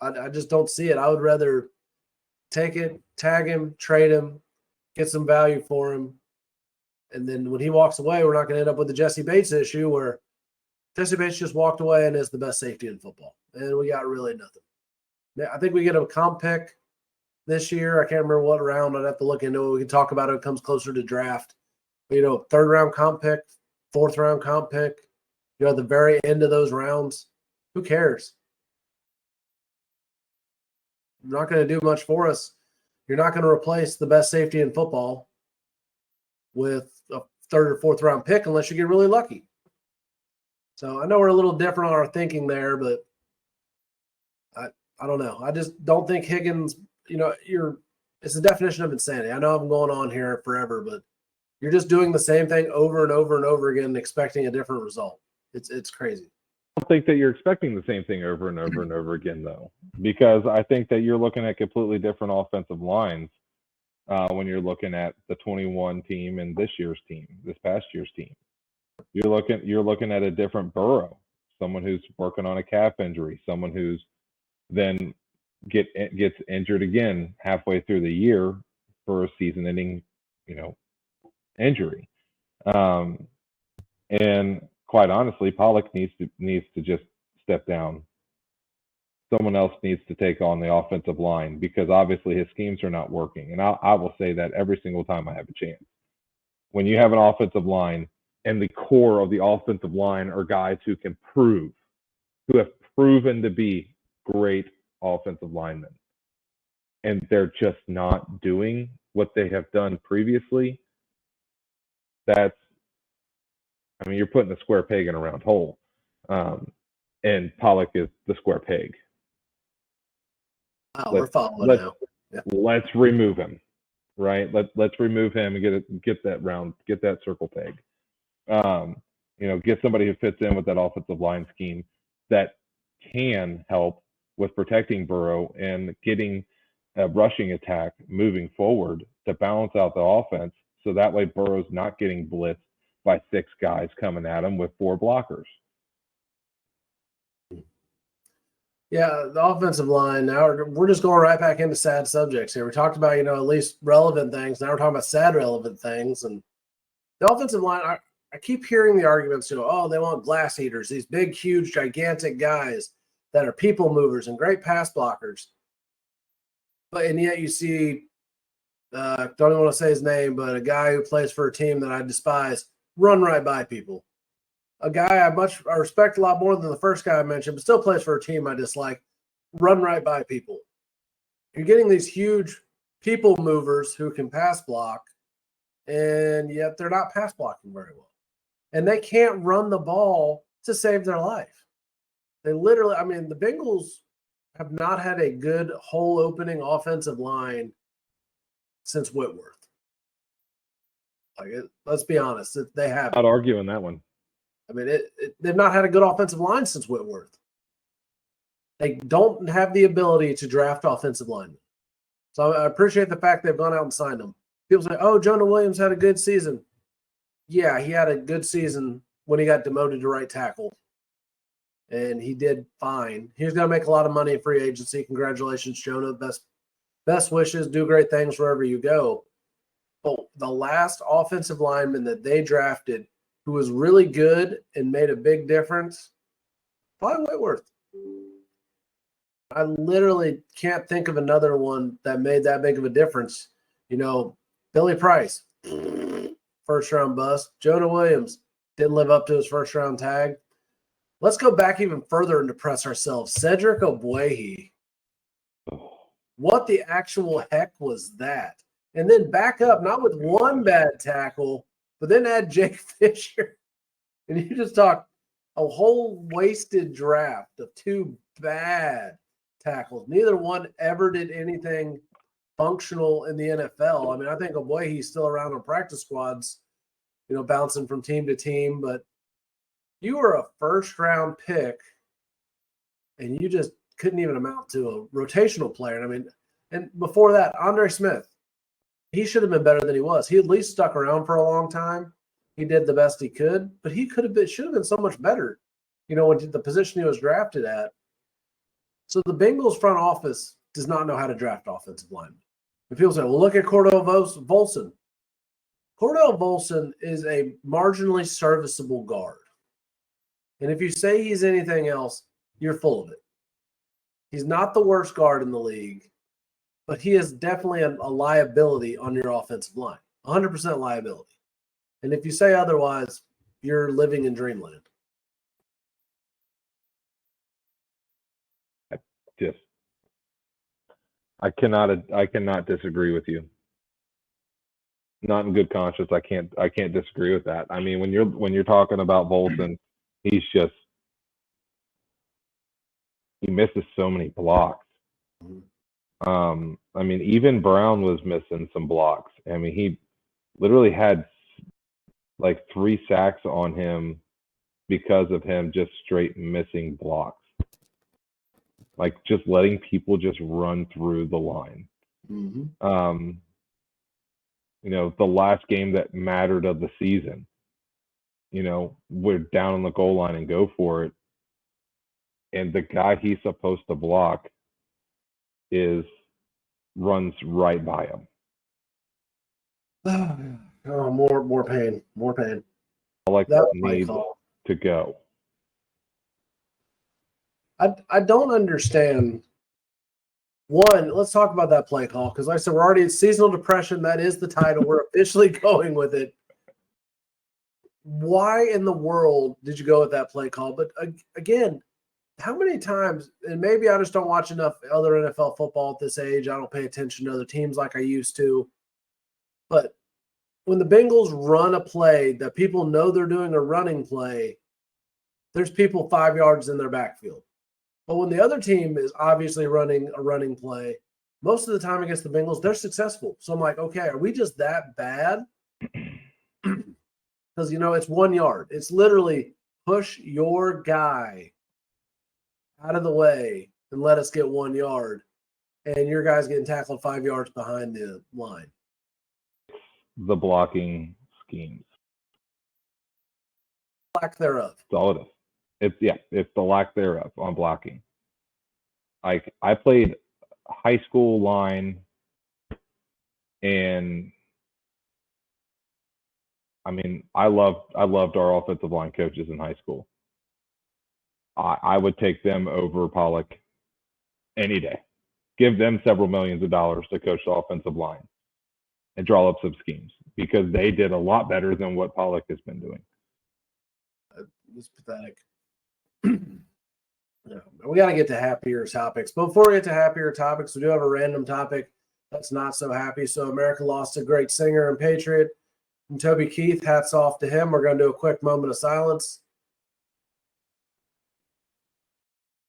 I just don't see it. I would rather take it, tag him, trade him, get some value for him. And then when he walks away, we're not going to end up with the Jesse Bates issue where Jesse Bates just walked away and is the best safety in football. And we got really nothing. I think we get a comp pick this year. I can't remember what round. I'd have to look into it. We can talk about it when it comes closer to draft. But, third round comp pick, fourth round comp pick, at the very end of those rounds. Who cares? Not going to do much for us. You're not going to replace the best safety in football with a third or fourth round pick unless you get really lucky. So I know we're a little different on our thinking there, but I don't know. I just don't think Higgins, it's the definition of insanity. I know I'm going on here forever, but you're just doing the same thing over and over and over again, expecting a different result. It's crazy. I don't think that you're expecting the same thing over and over and over again, though, because I think that you're looking at completely different offensive lines when you're looking at the 21 team and this past year's team. You're looking at a different Burrow, someone who's working on a calf injury, someone who's then gets injured again halfway through the year for a season-ending, injury. And quite honestly, Pollock needs to just step down. Someone else needs to take on the offensive line because obviously his schemes are not working. And I will say that every single time I have a chance. When you have an offensive line and the core of the offensive line are guys who can prove, who have proven to be great offensive linemen, and they're just not doing what they have done previously, you're putting a square peg in a round hole. And Pollock is the square peg. Oh, we're following now. Yeah. Let's remove him, right? Let's remove him and get that circle peg. Get somebody who fits in with that offensive line scheme that can help with protecting Burrow and getting a rushing attack moving forward to balance out the offense. So that way Burrow's not getting blitzed by 6 guys coming at him with 4 blockers. Yeah, the offensive line. Now we're just going right back into sad subjects here. We talked about, at least relevant things. Now we're talking about sad relevant things. And the offensive line, I keep hearing the arguments, they want glass eaters, these big, huge, gigantic guys that are people movers and great pass blockers. And yet you see, don't even want to say his name, but a guy who plays for a team that I despise run right by people. A guy I respect a lot more than the first guy I mentioned, but still plays for a team I dislike, run right by people. You're getting these huge people movers who can pass block, and yet they're not pass blocking very well. And they can't run the ball to save their life. They literally, the Bengals have not had a good hole opening offensive line since Whitworth. Let's be honest, they haven't. Not arguing that one. They've not had a good offensive line since Whitworth. They don't have the ability to draft offensive linemen. So I appreciate the fact they've gone out and signed them. People say, oh, Jonah Williams had a good season. Yeah, he had a good season when he got demoted to right tackle. And he did fine. He's going to make a lot of money in free agency. Congratulations, Jonah. Best wishes. Do great things wherever you go. But the last offensive lineman that they drafted who was really good and made a big difference, probably Whitworth. I literally can't think of another one that made that big of a difference. Billy Price, first-round bust. Jonah Williams didn't live up to his first-round tag. Let's go back even further and depress ourselves. Cedric Ogbuehi. What the actual heck was that? And then back up, not with one bad tackle, but then add Jake Fisher. And you just talk a whole wasted draft of 2 bad tackles. Neither one ever did anything functional in the NFL. I think Ogbuehi's still around on practice squads, bouncing from team to team. But you were a first-round pick, and you just couldn't even amount to a rotational player. And before that, Andre Smith. He should have been better than he was. He at least stuck around for a long time. He did the best he could, but he should have been so much better, with the position he was drafted at. So the Bengals front office does not know how to draft offensive linemen. And people say, well, look at Cordell Volson. Cordell Volson is a marginally serviceable guard. And if you say he's anything else, you're full of it. He's not the worst guard in the league, but he is definitely a liability on your offensive line, 100% liability. And if you say otherwise, you're living in dreamland. I cannot disagree with you. Not in good conscience. I can't disagree with that. When you're talking about Volson, he misses so many blocks. Even Brown was missing some blocks. He literally had like 3 sacks on him because of him just straight missing blocks. Like just letting people just run through the line. Mm-hmm. The last game that mattered of the season, we're down on the goal line and go for it. And the guy he's supposed to block runs right by him. Oh, more pain. Like that needs to go. I don't understand. One, let's talk about that play call because, like I said, we're already in seasonal depression. That is the title. We're officially going with it. Why in the world did you go with that play call? But again, how many times, and maybe I just don't watch enough other NFL football at this age. I don't pay attention to other teams like I used to. But when the Bengals run a play that people know they're doing a running play, there's people 5 yards in their backfield. But when the other team is obviously running a running play, most of the time against the Bengals, they're successful. So I'm like, okay, are we just that bad? Because, it's 1 yard. It's literally push your guy out of the way and let us get 1 yard. And your guy's getting tackled 5 yards behind the line. The blocking schemes. Lack thereof. That's all it is. It's the lack thereof on blocking. Like, I played high school line, and I mean, I loved our offensive line coaches in high school. I would take them over Pollock any day. Give them several millions of dollars to coach the offensive line and draw up some schemes because they did a lot better than what Pollock has been doing. It's pathetic. We got to get to happier topics. But before we get to happier topics, we do have a random topic that's not so happy. So America lost a great singer and patriot. And Toby Keith, hats off to him. We're going to do a quick moment of silence.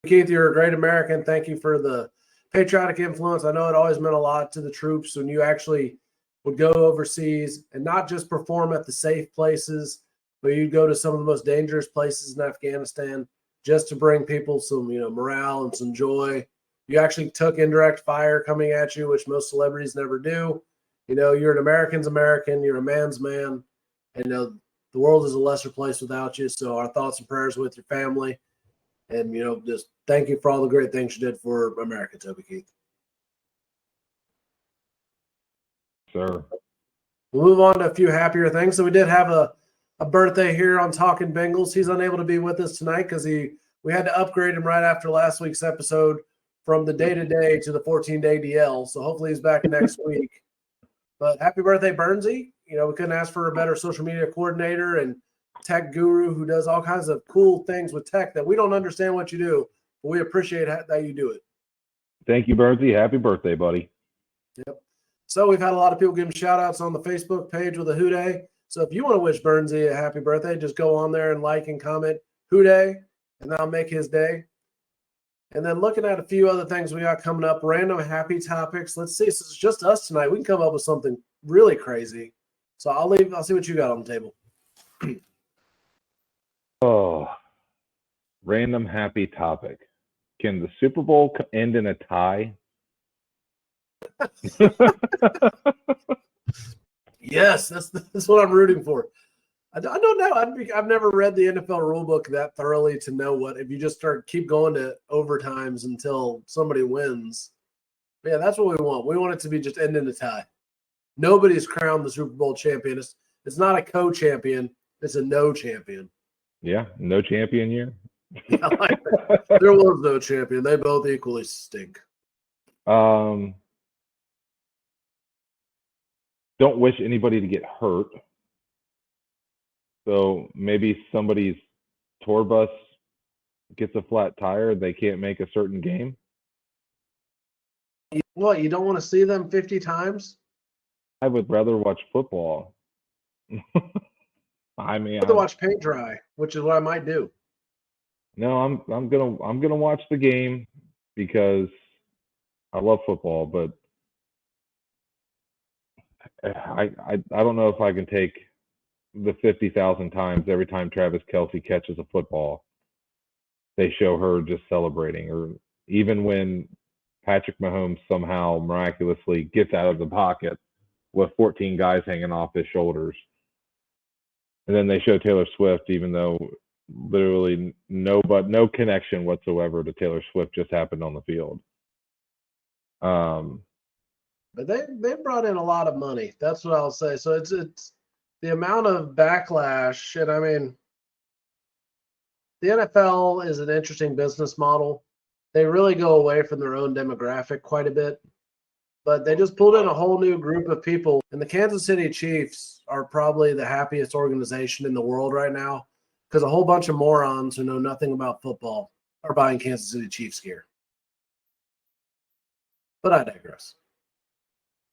Keith, you're a great American. Thank you for the patriotic influence. I know it always meant a lot to the troops when you actually would go overseas and not just perform at the safe places, but you'd go to some of the most dangerous places in Afghanistan just to bring people some, morale and some joy. You actually took indirect fire coming at you, which most celebrities never do. You're an American's American. You're a man's man. And the world is a lesser place without you. So our thoughts and prayers with your family. And, just thank you for all the great things you did for America, Toby Keith. Sure. We'll move on to a few happier things. So we did have a birthday here on Talkin Bengals. He's unable to be with us tonight because we had to upgrade him right after last week's episode from the day-to-day to the 14-day DL. So hopefully he's back next week. But happy birthday, Bernsey. We couldn't ask for a better social media coordinator and tech guru who does all kinds of cool things with tech that we don't understand what you do, but we appreciate that you do it. Thank you, Bernsey. Happy birthday, buddy. Yep. So we've had a lot of people give him shout-outs on the Facebook page with a Who Dey. So if you want to wish Bernsey a happy birthday, just go on there and like and comment Who Dey, and that'll make his day. And then looking at a few other things we got coming up, random happy topics. Let's see. This is just us tonight. We can come up with something really crazy. So I'll see what you got on the table. Oh, random happy topic. Can the Super Bowl end in a tie? Yes, that's what I'm rooting for. I don't know. I've never read the NFL rulebook that thoroughly to know what if you just keep going to overtimes until somebody wins. But yeah, that's what we want. We want it to be just end in a tie. Nobody's crowned the Super Bowl champion. It's not a co-champion. It's a no champion. Yeah, no champion year. Yeah, like there was no champion. They both equally stink. Don't wish anybody to get hurt. So maybe somebody's tour bus gets a flat tire. They can't make a certain game. What, you don't want to see them 50 times? I would rather watch football. I mean, I'd rather watch paint dry, which is what I might do. No, I'm gonna watch the game because I love football, but I don't know if I can take the 50,000 times every time Travis Kelce catches a football, they show her just celebrating, or even when Patrick Mahomes somehow miraculously gets out of the pocket with 14 guys hanging off his shoulders. And then they show Taylor Swift, even though literally no connection whatsoever to Taylor Swift just happened on the field. But they brought in a lot of money. That's what I'll say. So it's the amount of backlash, and I mean, the NFL is an interesting business model. They really go away from their own demographic quite a bit, but they just pulled in a whole new group of people. And the Kansas City Chiefs are probably the happiest organization in the world right now because a whole bunch of morons who know nothing about football are buying Kansas City Chiefs gear. But I digress.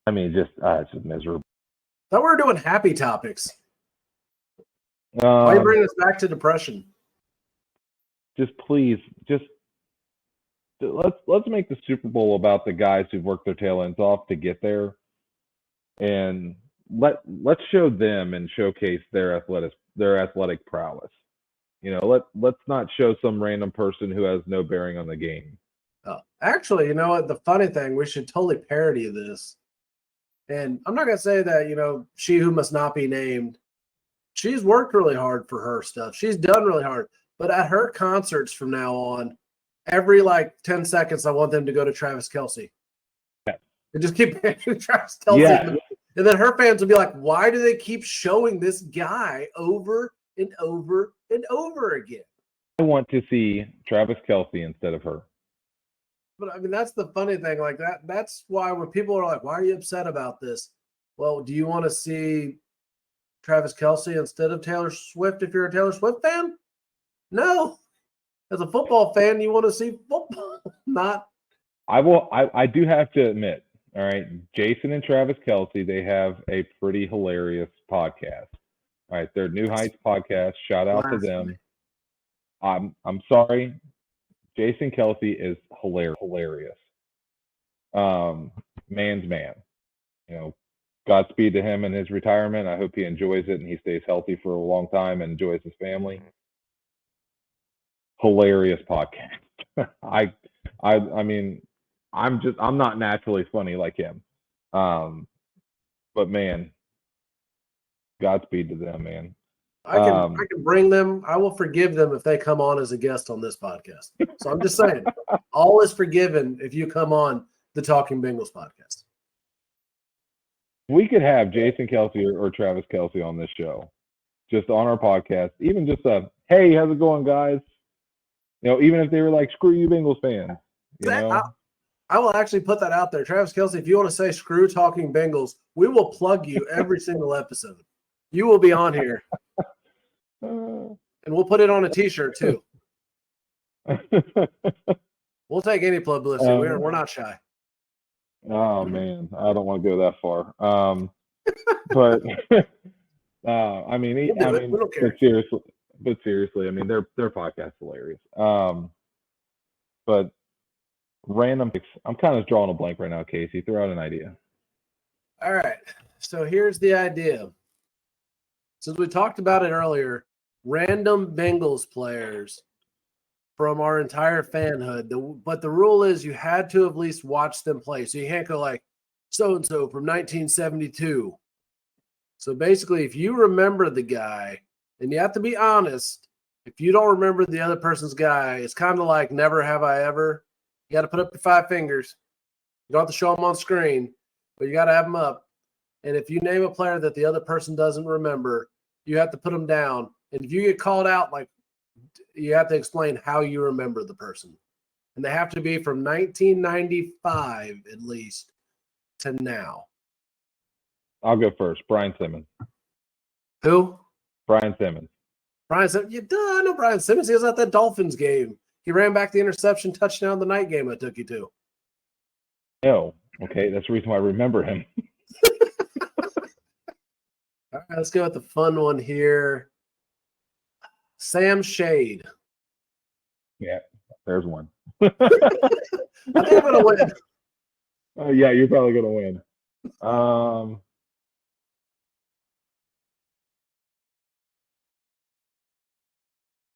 I mean, it's just miserable. Thought we were doing happy topics. Why are you bringing us back to depression? Just please, let's make the Super Bowl about the guys who've worked their tail ends off to get there, and let's show them and showcase their athletic prowess. Let's not show some random person who has no bearing on the game. Oh, actually, you know what? The funny thing, we should totally parody this. And I'm not gonna say that she who must not be named. She's worked really hard for her stuff. She's done really hard. But at her concerts from now on, every 10 seconds, I want them to go to Travis Kelce. Yeah. And just keep Travis Kelce. Yeah. And then her fans will be like, why do they keep showing this guy over and over and over again? I want to see Travis Kelce instead of her. But I mean, that's the funny thing. That's why when people are like, why are you upset about this? Well, do you want to see Travis Kelce instead of Taylor Swift if you're a Taylor Swift fan? No. As a football fan, you want to see football, not. I do have to admit, all right, Jason and Travis Kelce, they have a pretty hilarious podcast. All right, their New Heights podcast. Shout out to them. I'm sorry, Jason Kelce is hilarious. Man's man. Godspeed to him in his retirement. I hope he enjoys it and he stays healthy for a long time and enjoys his family. Hilarious podcast. I mean, I'm not naturally funny like him. But man, Godspeed to them, man. I can bring them. I will forgive them if they come on as a guest on this podcast. So I'm just saying, all is forgiven if you come on the Talkin Bengals podcast. We could have Jason Kelce or Travis Kelce on this show, just on our podcast. Even just hey, how's it going, guys? Even if they were like, screw you, Bengals fans. I will actually put that out there. Travis Kelce, if you want to say screw Talking Bengals, we will plug you every single episode. You will be on here. And we'll put it on a t-shirt too. We'll take any publicity. We're not shy. Oh man, I don't want to go that far. But I mean, but seriously, I mean, their podcast's hilarious. But random, I'm kind of drawing a blank right now. Casey, throw out an idea. All right, so here's the idea. Since we talked about it earlier, random Bengals players from our entire fanhood. But the rule is you had to at least watch them play. So you can't go like so-and-so from 1972. So basically, if you remember the guy, and you have to be honest, if you don't remember the other person's guy, it's kind of like never have I ever. You got to put up your 5 fingers. You don't have to show them on screen, but you got to have them up. And if you name a player that the other person doesn't remember, you have to put them down. And if you get called out, you have to explain how you remember the person. And they have to be from 1995 at least to now. I'll go first. Brian Simmons. Who? Brian Simmons. Brian Simmons. I know Brian Simmons. He was at that Dolphins game. He ran back the interception touchdown the night game I took you to. Oh, okay. That's the reason why I remember him. All right, let's go with the fun one here. Sam Shade. Yeah, there's one. I think I'm going to win. Yeah, you're probably going to win.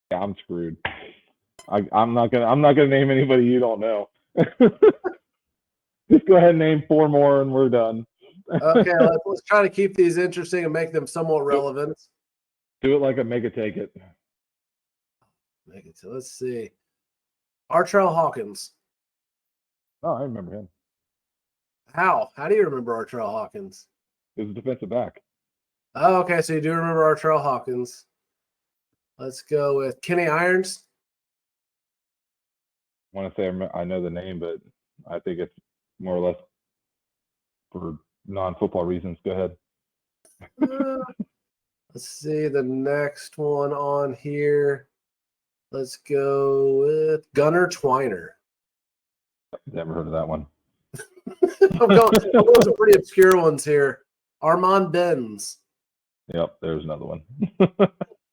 Yeah, I'm screwed. I'm not gonna name anybody you don't know. Just go ahead and name 4 more, and we're done. Okay, let's try to keep these interesting and make them somewhat relevant. Do it like a make it take it. Let's see. Artrell Hawkins. Oh, I remember him. How? How do you remember Artrell Hawkins? He was a defensive back. Oh, okay, so you do remember Artrell Hawkins. Let's go with Kenny Irons. I want to say I know the name, but I think it's more or less for non-football reasons. Go ahead. Let's see the next one on here. Let's go with Gunnar Twiner. Never heard of that one. I'm going some pretty obscure ones here. Armand Benz. Yep, there's another one.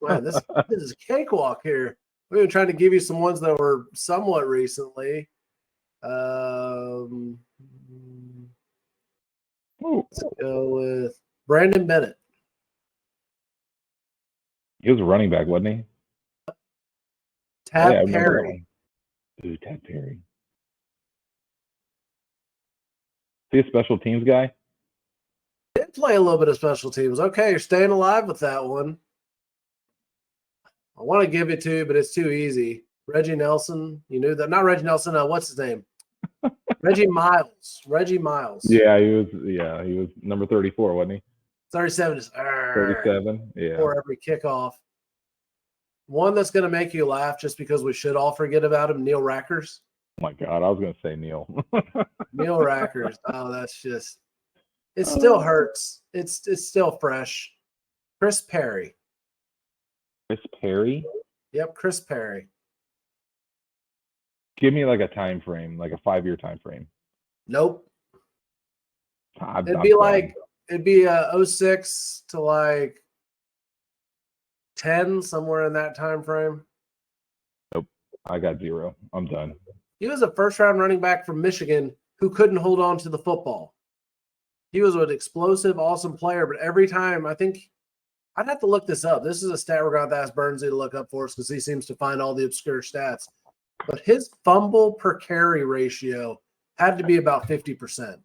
Man, this is a cakewalk here. We've been trying to give you some ones that were somewhat recently. Let's go with Brandon Bennett. He was a running back, wasn't he? Tab Perry. Ooh, Tab Perry. Is he a special teams guy? Did play a little bit of special teams. Okay, you're staying alive with that one. I want to give it to you, but it's too easy. Reggie Nelson. You knew that. Not Reggie Nelson. What's his name? Reggie Miles. Reggie Miles. Yeah, he was number 34, wasn't he? 37 is 37. Yeah. For every kickoff. One that's going to make you laugh just because we should all forget about him, Neil Rackers. Oh my God, I was going to say Neil. Neil Rackers. Oh, that's just – it still hurts. It's still fresh. Chris Perry. Chris Perry? Yep, Chris Perry. Give me like a time frame, like a 5-year time frame. Nope. It'd be 06 to like 10, somewhere in that time frame. Nope. I got 0. I'm done. He was a first-round running back from Michigan who couldn't hold on to the football. He was an explosive, awesome player, but every time, I think I'd have to look this up. This is a stat we're going to have to ask Bernsey to look up for us because he seems to find all the obscure stats. But his fumble per carry ratio had to be about 50%.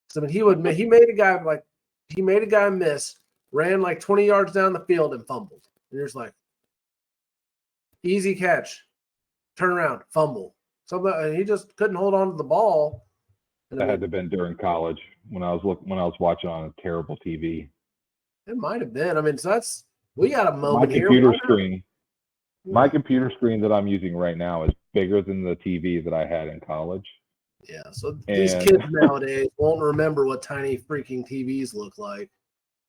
So I mean, he made a guy miss, ran like 20 yards down the field and fumbled. And you're just like, easy catch, turn around, fumble. And he just couldn't hold on to the ball. That had to have been during college when I was watching on a terrible TV. It might have been. I mean, so we got a moment here. My computer screen that I'm using right now is bigger than the TV that I had in college. Yeah, so these kids nowadays won't remember what tiny freaking TVs look like.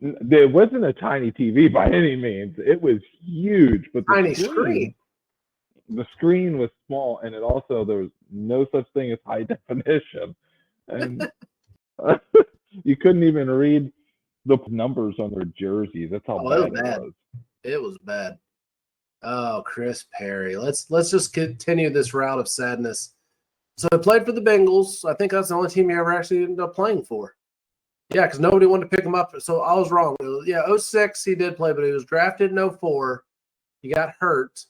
It wasn't a tiny TV by any means. It was huge, but tiny screen. The screen was small, and there was no such thing as high definition, and you couldn't even read the numbers on their jerseys. That's how bad it was. It was bad. Oh, Chris Perry. Let's just continue this route of sadness. So he played for the Bengals. I think that's the only team he ever actually ended up playing for. Yeah, because nobody wanted to pick him up. So I was wrong. 06 he did play, but he was drafted in 04. He got hurt.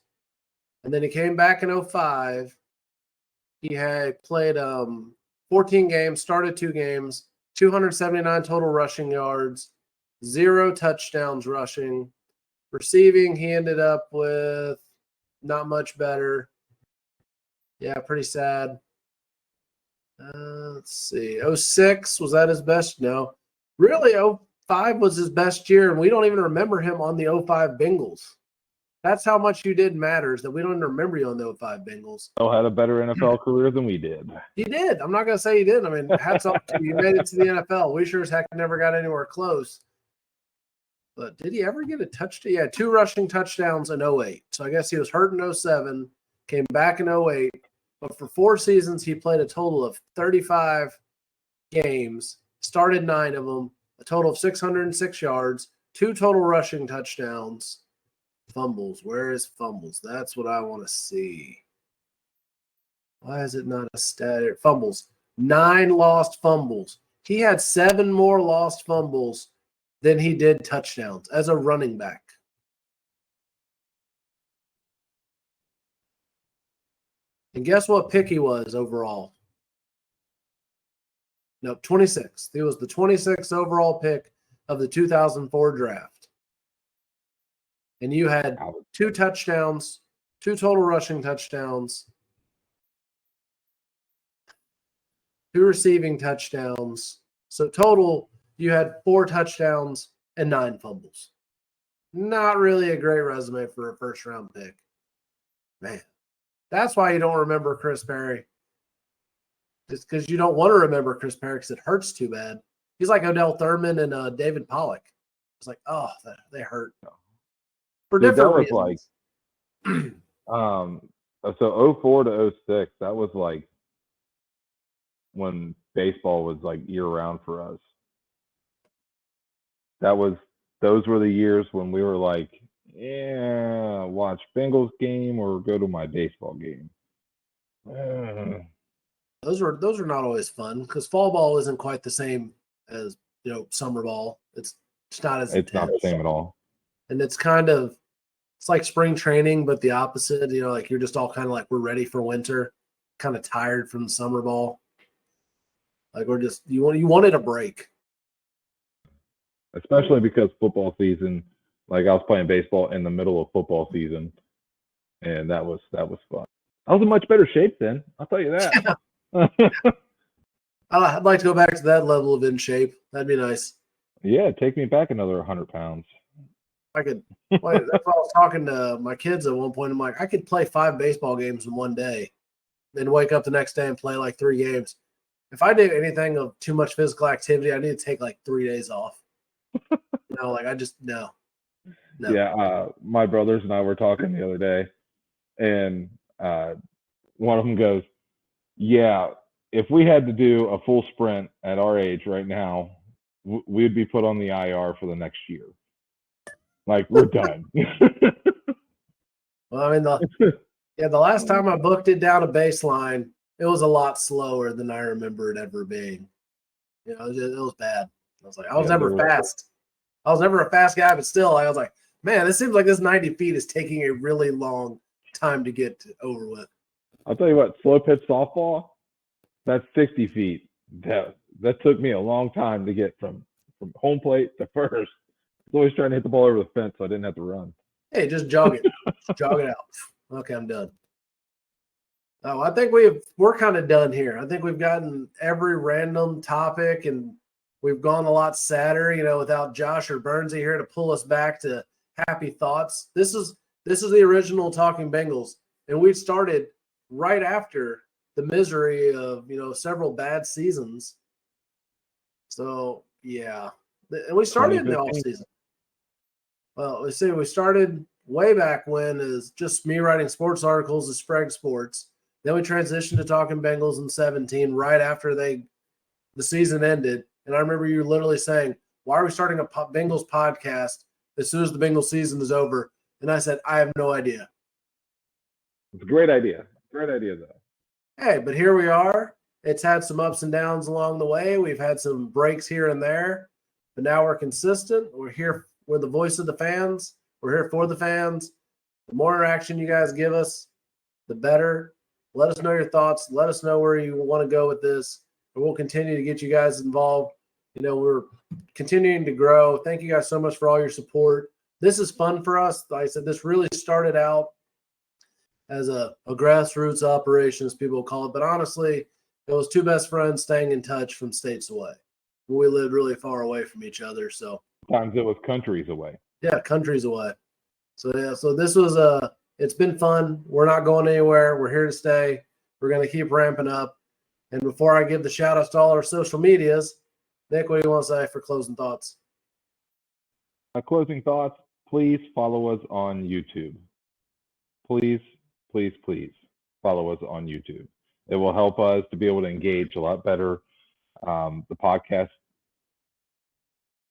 And then he came back in 05. He had played 14 games, started 2 games, 279 total rushing yards, 0 touchdowns rushing. Receiving, he ended up with not much better. Yeah, pretty sad. Let's see. 06, was that his best? No. Really, 05 was his best year, and we don't even remember him on the 05 Bengals. That's how much you did matters, that we don't even remember you on the 05 Bengals. Had a better NFL career than we did. He did. I'm not going to say he did. I mean, hats off to you. You made it to the NFL. We sure as heck never got anywhere close. But did he ever get a touchdown? Yeah, 2 rushing touchdowns in 08. So I guess he was hurt in 07, came back in 08. But for 4 seasons, he played a total of 35 games, started 9 of them, a total of 606 yards, 2 total rushing touchdowns. Fumbles. Where is fumbles? That's what I want to see. Why is it not a stat? Fumbles. 9 lost fumbles. He had 7 more lost fumbles than he did touchdowns as a running back. And guess what pick he was overall? Nope, 26th. He was the 26th overall pick of the 2004 draft. And you had 2 touchdowns, 2 total rushing touchdowns, 2 receiving touchdowns. So total, you had 4 touchdowns and 9 fumbles. Not really a great resume for a first-round pick. Man, that's why you don't remember Chris Perry. Just because you don't want to remember Chris Perry because it hurts too bad. He's like Odell Thurman and David Pollock. It's like, oh, they hurt. For Dude, different that was reasons. So 04 to 06, that was like when baseball was like year-round for us. Those were the years when we were like, yeah, watch Bengals game or go to my baseball game. Those are not always fun because fall ball isn't quite the same as summer ball. It's not as It's not the intense. same at all. And it's like spring training, but the opposite. Like you're just all kind of like we're ready for winter, kind of tired from summer ball. Like we're just you wanted a break. Especially because football season, like I was playing baseball in the middle of football season, and that was fun. I was in much better shape then. I'll tell you that. I'd like to go back to that level of in shape. That'd be nice. Yeah, take me back another 100 pounds. I could. That's why I was talking to my kids at one point. I'm like, I could play 5 baseball games in one day, then wake up the next day and play like 3 games. If I did anything of too much physical activity, I need to take like 3 days off. Like I just no. Yeah, my brothers and I were talking the other day, and one of them goes, "Yeah, if we had to do a full sprint at our age right now, we'd be put on the IR for the next year. Like we're done." Well, I mean, the last time I booked it down a baseline, it was a lot slower than I remember it ever being. It was bad. I was like, I was never fast. I was never a fast guy, but still, I was like, man, this seems like this 90 feet is taking a really long time to get over with. I'll tell you what, slow pitch softball, that's 60 feet. That took me a long time to get from home plate to first. I was always trying to hit the ball over the fence so I didn't have to run. Hey, just jog it. Jog it out. Okay, I'm done. Oh, I think we're kind of done here. I think we've gotten every random topic and we've gone a lot sadder, without Josh or Burnsy here to pull us back to happy thoughts. This is the original Talking Bengals, and we started right after the misery of several bad seasons. So yeah, and we started in the off season. Well, we started way back when as just me writing sports articles at Sprague Sports. Then we transitioned to Talking Bengals in 17, right after the season ended. And I remember you literally saying, "Why are we starting a Bengals podcast as soon as the Bengals season is over?" And I said, "I have no idea." It's a great idea. Great idea, though. Hey, but here we are. It's had some ups and downs along the way. We've had some breaks here and there, but now we're consistent. We're here. We're the voice of the fans. We're here for the fans. The more interaction you guys give us, the better. Let us know your thoughts. Let us know where you want to go with this. And we'll continue to get you guys involved. We're continuing to grow. Thank you guys so much for all your support. This is fun for us. Like I said, this really started out as a grassroots operation, as people call it. But honestly, it was 2 best friends staying in touch from states away. We lived really far away from each other. So sometimes it was countries away. Yeah, countries away. So this was it's been fun. We're not going anywhere. We're here to stay. We're going to keep ramping up. And before I give the shout outs to all our social medias, Nick, what do you want to say for closing thoughts? Closing thoughts, please follow us on YouTube. Please, please, please follow us on YouTube. It will help us to be able to engage a lot better. The podcast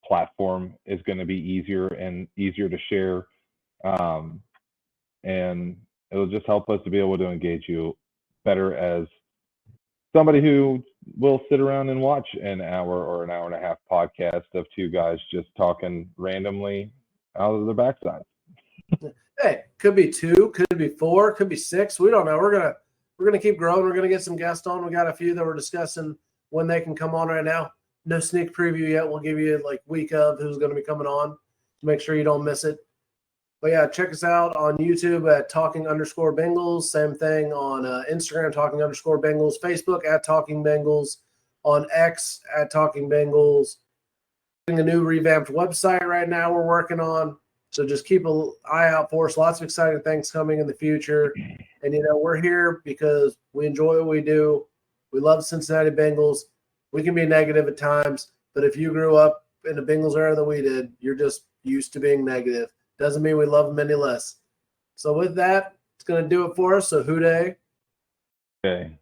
platform is going to be easier to share. And it'll just help us to be able to engage you better as somebody who will sit around and watch an hour or an hour and a half podcast of 2 guys just talking randomly out of their backside. Hey, could be 2, could be 4, could be 6. We don't know. We're gonna keep growing. We're gonna get some guests on. We got a few that we're discussing when they can come on right now. No sneak preview yet. We'll give you like week of who's going to be coming on to make sure you don't miss it. But yeah, check us out on YouTube at Talking_Bengals. Same thing on Instagram, Talking_Bengals. Facebook at Talking Bengals. On X at Talking Bengals. Getting a new revamped website right now we're working on. So just keep an eye out for us. Lots of exciting things coming in the future. And, we're here because we enjoy what we do. We love Cincinnati Bengals. We can be negative at times, but if you grew up in the Bengals era that we did, you're just used to being negative. Doesn't mean we love them any less. So with that, it's going to do it for us. So Who Dey? Okay.